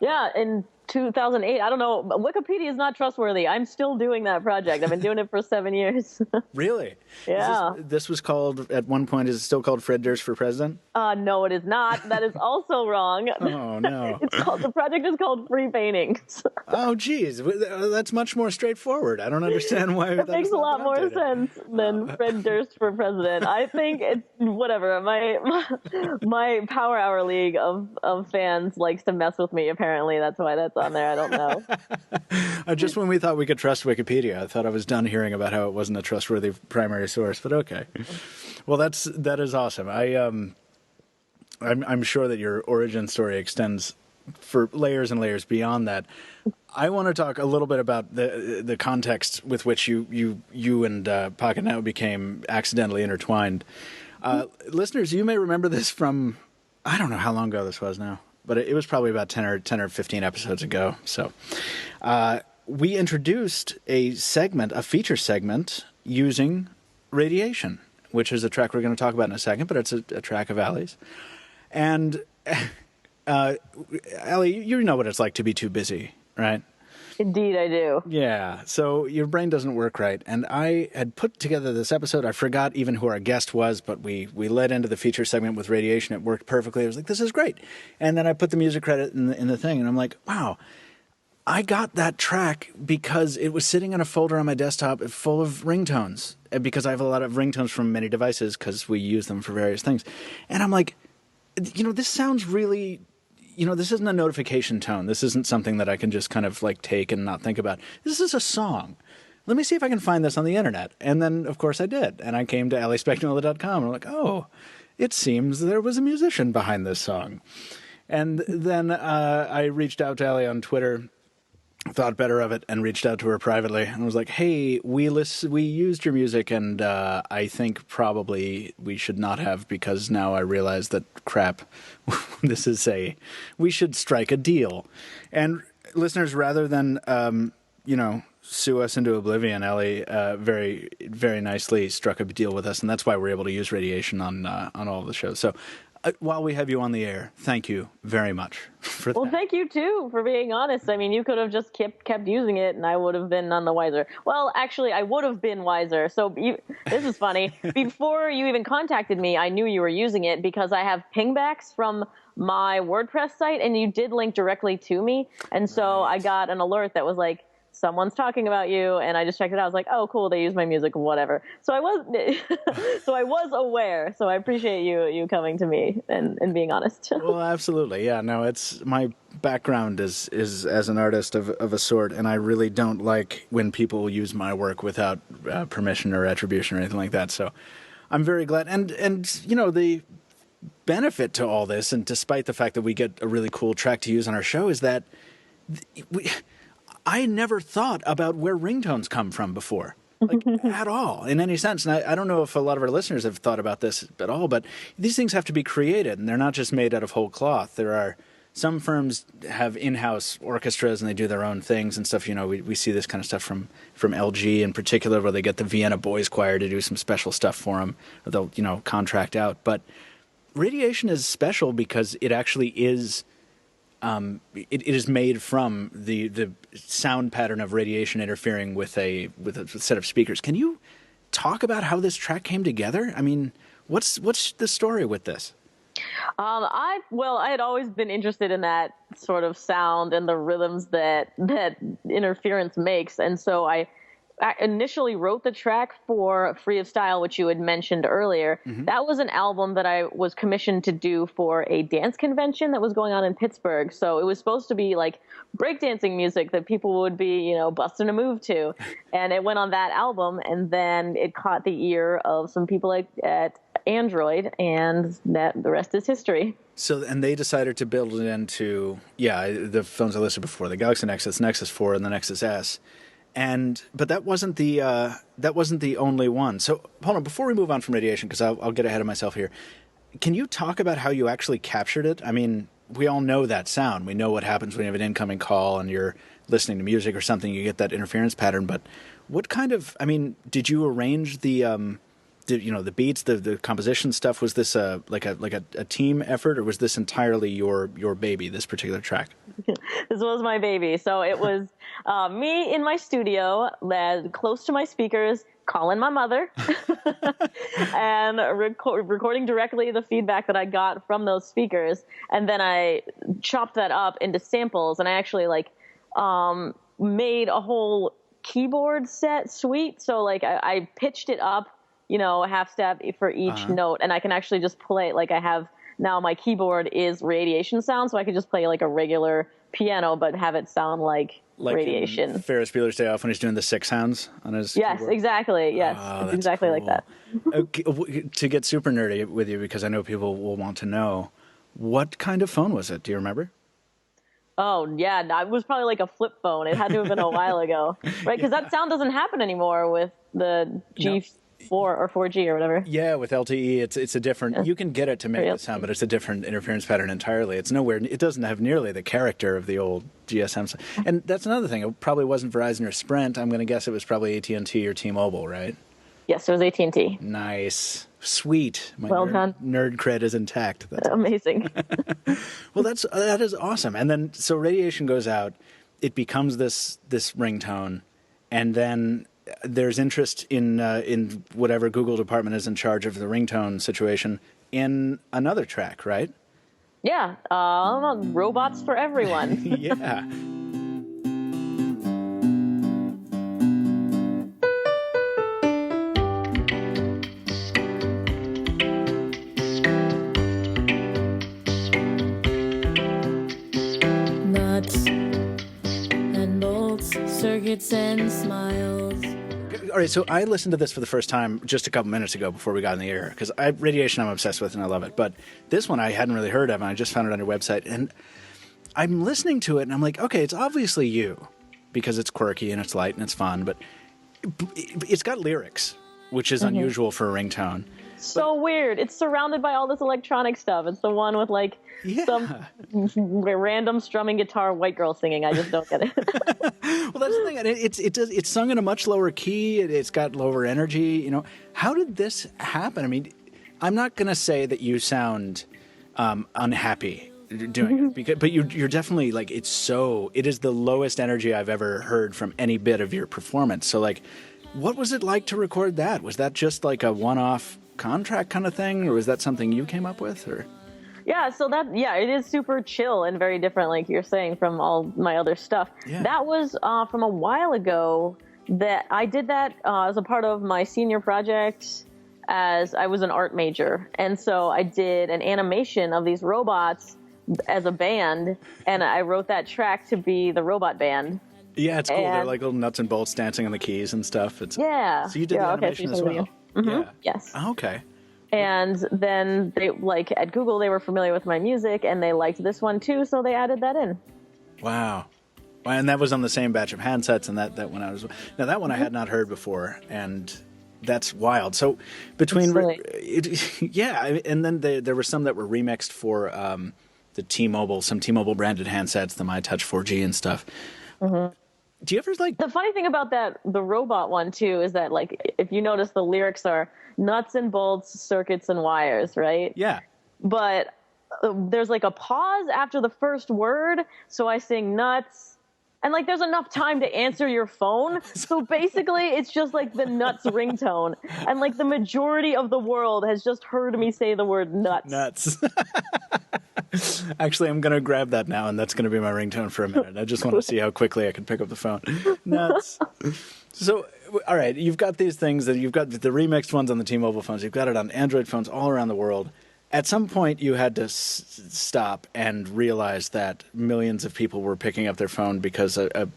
Yeah, in 2008. I don't know. Wikipedia is not trustworthy. I'm still doing that project. I've been doing it for 7 years. Really? Yeah. This was called, at one point, is it still called Fred Durst for President? No, it is not. That is also wrong. Oh, no. The project is called Free Paintings. Oh, geez. That's much more straightforward. I don't understand why. It makes a lot more sense than Fred Durst for President. I think it's whatever. My Power Hour League of fans likes to mess with me, apparently. That's why that's on there. I don't know. Just when we thought we could trust Wikipedia, I thought I was done hearing about how it wasn't a trustworthy primary source, but okay. Well, that is awesome. I'm sure that your origin story extends for layers and layers beyond that. I want to talk a little bit about the context with which you and Pocketnow became accidentally intertwined. Listeners, you may remember this from, I don't know how long ago this was now, but it was probably about 10 or 15 episodes ago. So we introduced a feature segment using Radiation, which is a track we're going to talk about in a second, but it's a track of Ali's. And Ali, you know what it's like to be too busy, right? Indeed, I do. Yeah, so your brain doesn't work right. And I had put together this episode. I forgot even who our guest was, but we led into the feature segment with Radiation. It worked perfectly. I was like, this is great. And then I put the music credit in the thing, and I'm like, wow, I got that track because it was sitting in a folder on my desktop full of ringtones, because I have a lot of ringtones from many devices because we use them for various things. And I'm like, this sounds really... this isn't a notification tone. This isn't something that I can just kind of like take and not think about. This is a song. Let me see if I can find this on the internet. And then, of course, I did. And I came to alispagnola.com and I'm like, oh, it seems there was a musician behind this song. And then I reached out to Ali on Twitter, thought better of it, and reached out to her privately and was like, hey, we used your music, and I think probably we should not have, because now I realize that crap, we should strike a deal. And listeners, rather than sue us into oblivion, Ali very, very nicely struck a deal with us, and that's why we're able to use Radiation on all of the shows. So while we have you on the air, thank you very much for that. Well, thank you, too, for being honest. I mean, you could have just kept using it, and I would have been none the wiser. Well, actually, I would have been wiser. So this is funny. Before you even contacted me, I knew you were using it because I have pingbacks from my WordPress site, and you did link directly to me. And so I got an alert that was like, someone's talking about you, and I just checked it out. I was like, oh, cool, they use my music, whatever. So I was aware. So I appreciate you coming to me and being honest. Well, absolutely. Yeah, no, it's my background is as an artist of a sort, and I really don't like when people use my work without permission or attribution or anything like that. So I'm very glad. And the benefit to all this, and despite the fact that we get a really cool track to use on our show, is that I never thought about where ringtones come from before, like at all, in any sense. And I don't know if a lot of our listeners have thought about this at all, but these things have to be created, and they're not just made out of whole cloth. There are some firms have in-house orchestras, and they do their own things and stuff. We see this kind of stuff from LG in particular, where they get the Vienna Boys Choir to do some special stuff for them. Or they'll contract out. But Radiation is special because it actually is... It is made from the sound pattern of radiation interfering with a set of speakers. Can you talk about how this track came together? I mean, what's the story with this? I had always been interested in that sort of sound and the rhythms that interference makes, and so I initially wrote the track for Free of Style, which you had mentioned earlier. Mm-hmm. That was an album that I was commissioned to do for a dance convention that was going on in Pittsburgh. So it was supposed to be like breakdancing music that people would be, busting a move to. And it went on that album, and then it caught the ear of some people at Android, and the rest is history. So, and they decided to build it into, the phones I listed before, the Galaxy Nexus, Nexus 4, and the Nexus S. But that wasn't the only one. So hold on, before we move on from Radiation, because I'll get ahead of myself here. Can you talk about how you actually captured it? I mean, we all know that sound. We know what happens when you have an incoming call and you're listening to music or something. You get that interference pattern. But what kind of? I mean, did you arrange the beats, the composition stuff? Was this like a team effort, or was this entirely your baby? This particular track. This was my baby. So it was me in my studio, close to my speakers, calling my mother, and recording directly the feedback that I got from those speakers, and then I chopped that up into samples, and I actually made a whole keyboard suite. So I pitched it up, a half step for each note, and I can actually just play, I have now my keyboard is Radiation sound, so I could just play like a regular piano, but have it sound like Radiation. Ferris Bueller's Day Off when he's doing the six sounds on his keyboard. Exactly. Yes, it's exactly cool. Like that. Okay, to get super nerdy with you, because I know people will want to know, What kind of phone was it? Do you remember? Oh, yeah. It was probably like a flip phone. It had to have been a while ago, right? Because that sound doesn't happen anymore with the G4 or 4G or whatever. Yeah, with LTE, it's a different. You can get it to make the sound, but it's a different interference pattern entirely. It's nowhere. It doesn't have nearly the character of the old GSM. And that's another thing. It probably wasn't Verizon or Sprint. I'm going to guess it was probably AT&T or T-Mobile, right? Yes, it was AT&T. Nice. Sweet. My well done. Nerd cred is intact. That's amazing. Well, that is awesome. And then so radiation goes out, it becomes this ringtone, and then there's interest in whatever Google department is in charge of the ringtone situation in another track, right? Yeah, robots for everyone. Yeah. Circuits and smiles. All right, so I listened to this for the first time just a couple minutes ago before we got in the air, because radiation I'm obsessed with and I love it. But this one I hadn't really heard of, and I just found it on your website. And I'm listening to it, and I'm like, okay, it's obviously you, because it's quirky and it's light and it's fun, but it's got lyrics, which is unusual for a ringtone. So weird. It's surrounded by all this electronic stuff. It's the one with like some random strumming guitar white girl singing. I just don't get it. Well, that's the thing. It's sung in a much lower key. It's got lower energy. You know, how did this happen? I mean, I'm not going to say that you sound unhappy doing it, but you're definitely like it is the lowest energy I've ever heard from any bit of your performance. So like, what was it like to record that? Was that just like a one-off contract kind of thing, or was that something you came up with? Or it is super chill and very different, like you're saying, from all my other stuff. That was from a while ago. That I did that as a part of my senior project, as I was an art major, and so I did an animation of these robots as a band, and I wrote that track to be the robot band. Yeah, it's cool. They're like little nuts and bolts dancing on the keys and stuff. So you did the animation as well. Mm-hmm. Yeah. Yes. Oh, okay. And then they at Google, they were familiar with my music and they liked this one too, so they added that in. Wow. And that was on the same batch of handsets, and that one that one I had not heard before, and that's wild. So between and then there were some that were remixed for the some T-Mobile branded handsets, the MyTouch 4G and stuff. Mm-hmm. Do you ever the funny thing about the robot one too is that like if you notice the lyrics are nuts and bolts, circuits and wires, right? Yeah. But there's like a pause after the first word, so I sing nuts, and like there's enough time to answer your phone. So basically it's just like the nuts ringtone, and like the majority of the world has just heard me say the word nuts. Nuts. Actually, I'm going to grab that now, and that's going to be my ringtone for a minute. I just want to see how quickly I can pick up the phone. Nuts. So, all right, you've got these things that you've got the remixed ones on the T-Mobile phones. You've got it on Android phones all around the world. At some point, you had to stop and realize that millions of people were picking up their phone because a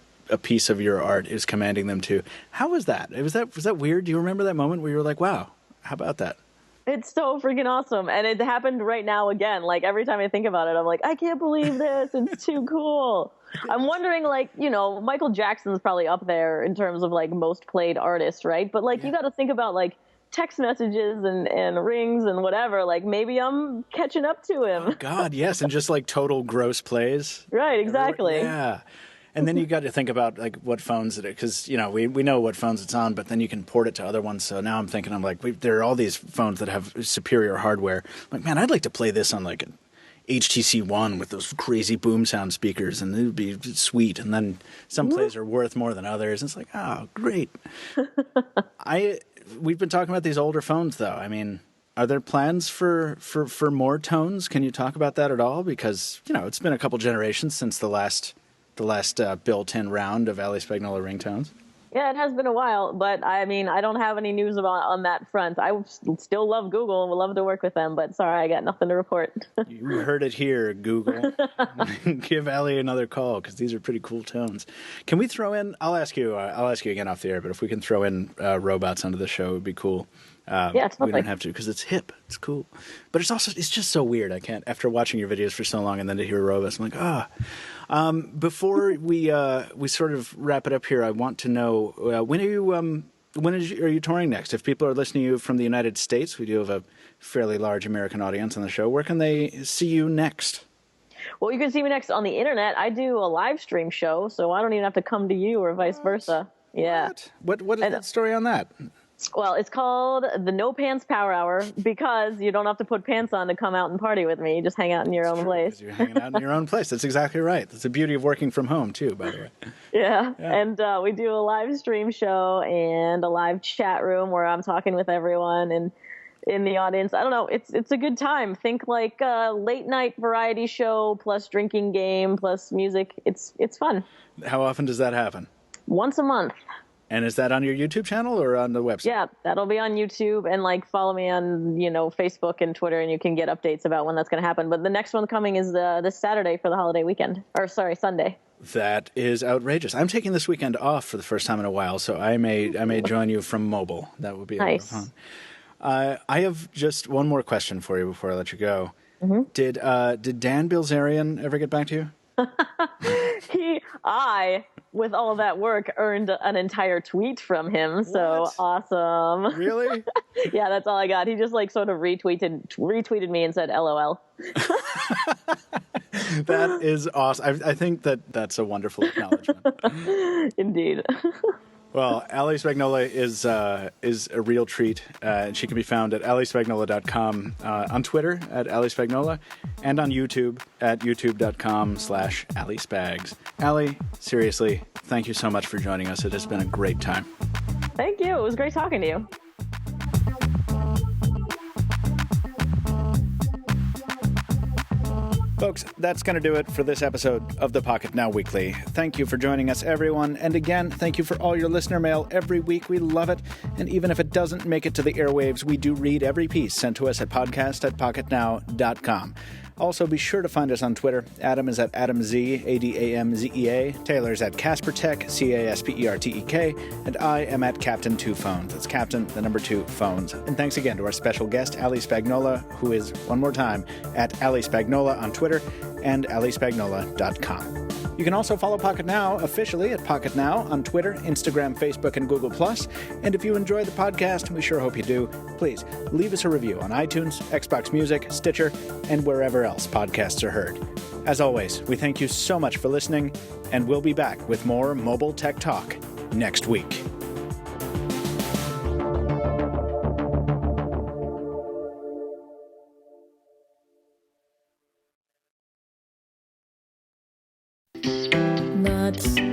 piece of your art is commanding them to. How was that? Was that weird? Do you remember that moment where you were like, wow, how about that? It's so freaking awesome. And it happened right now again. Like every time I think about it, I'm like, I can't believe this. It's too cool. I'm wondering, like, you know, Michael Jackson's probably up there in terms of like most played artists, right? But like, you got to think about like text messages and rings and whatever. Like maybe I'm catching up to him. Oh, God, yes. And just like total gross plays. Right, exactly. Yeah. And then you got to think about like what phones it is, because you know we know what phones it's on, but then you can port it to other ones. So now I'm like, there are all these phones that have superior hardware. I'm like, man, I'd like to play this on like an HTC One with those crazy boom sound speakers, and it would be sweet. And then some plays are worth more than others. It's like, oh, great. We've been talking about these older phones, though. I mean, are there plans for more tones? Can you talk about that at all? Because you know it's been a couple generations since the last built-in round of Ali Spagnola ringtones. Yeah, it has been a while, but I mean, I don't have any news on that front. I still love Google and would love to work with them, but sorry, I got nothing to report. You heard it here, Google. Give Ali another call, because these are pretty cool tones. Can we throw in? I'll ask you again off the air. But if we can throw in robots onto the show, it would be cool. Yeah, totally. We don't have to, because it's hip. It's cool. But it's just so weird. I can't, after watching your videos for so long and then to hear robots, I'm like, before we sort of wrap it up here, I want to know, are you touring next? If people are listening to you from the United States, we do have a fairly large American audience on the show. Where can they see you next? Well, you can see me next on the internet. I do a live stream show, so I don't even have to come to you or vice versa. Yeah. What is that story on that? Well, it's called the No Pants Power Hour because you don't have to put pants on to come out and party with me. You just hang out in your own place. You're hanging out in your own place. That's exactly right. That's the beauty of working from home, too, by the way. Yeah. And we do a live stream show and a live chat room where I'm talking with everyone and in the audience. I don't know. It's a good time. Think like a late night variety show plus drinking game plus music. It's fun. How often does that happen? Once a month. And is that on your YouTube channel or on the website? Yeah, that'll be on YouTube, and follow me on Facebook and Twitter, and you can get updates about when that's going to happen. But the next one coming is this Saturday for the holiday weekend, Sunday. That is outrageous. I'm taking this weekend off for the first time in a while, so I may join you from mobile. That would be nice. A lot of fun. I have just one more question for you before I let you go. Mm-hmm. Did Dan Bilzerian ever get back to you? With all that work, earned an entire tweet from him. So awesome. Really? Yeah, that's all I got. He just sort of retweeted me and said LOL. That is awesome. I think that's a wonderful acknowledgement. Indeed. Well, Ali Spagnola is a real treat. She can be found at alispagnola.com, on Twitter at Ali Spagnola, and on YouTube at youtube.com/AliSpags. Ali, seriously, thank you so much for joining us. It has been a great time. Thank you. It was great talking to you. Folks, that's going to do it for this episode of the Pocketnow Weekly. Thank you for joining us, everyone. And again, thank you for all your listener mail every week. We love it. And even if it doesn't make it to the airwaves, we do read every piece sent to us at podcast@pocketnow.com. Also, be sure to find us on Twitter. Adam is at AdamZ, ADAMZEA. Taylor's at CasperTech, CASPERTEK. And I am at Captain 2 Phones. That's Captain, the number 2 Phones. And thanks again to our special guest, Ali Spagnola, who is, one more time, at Ali Spagnola on Twitter and alispagnola.com. You can also follow Pocket Now officially at Pocket Now on Twitter, Instagram, Facebook, and Google+. And if you enjoy the podcast, we sure hope you do, please leave us a review on iTunes, Xbox Music, Stitcher, and wherever else podcasts are heard. As always, we thank you so much for listening, and we'll be back with more mobile tech talk next week. Nuts.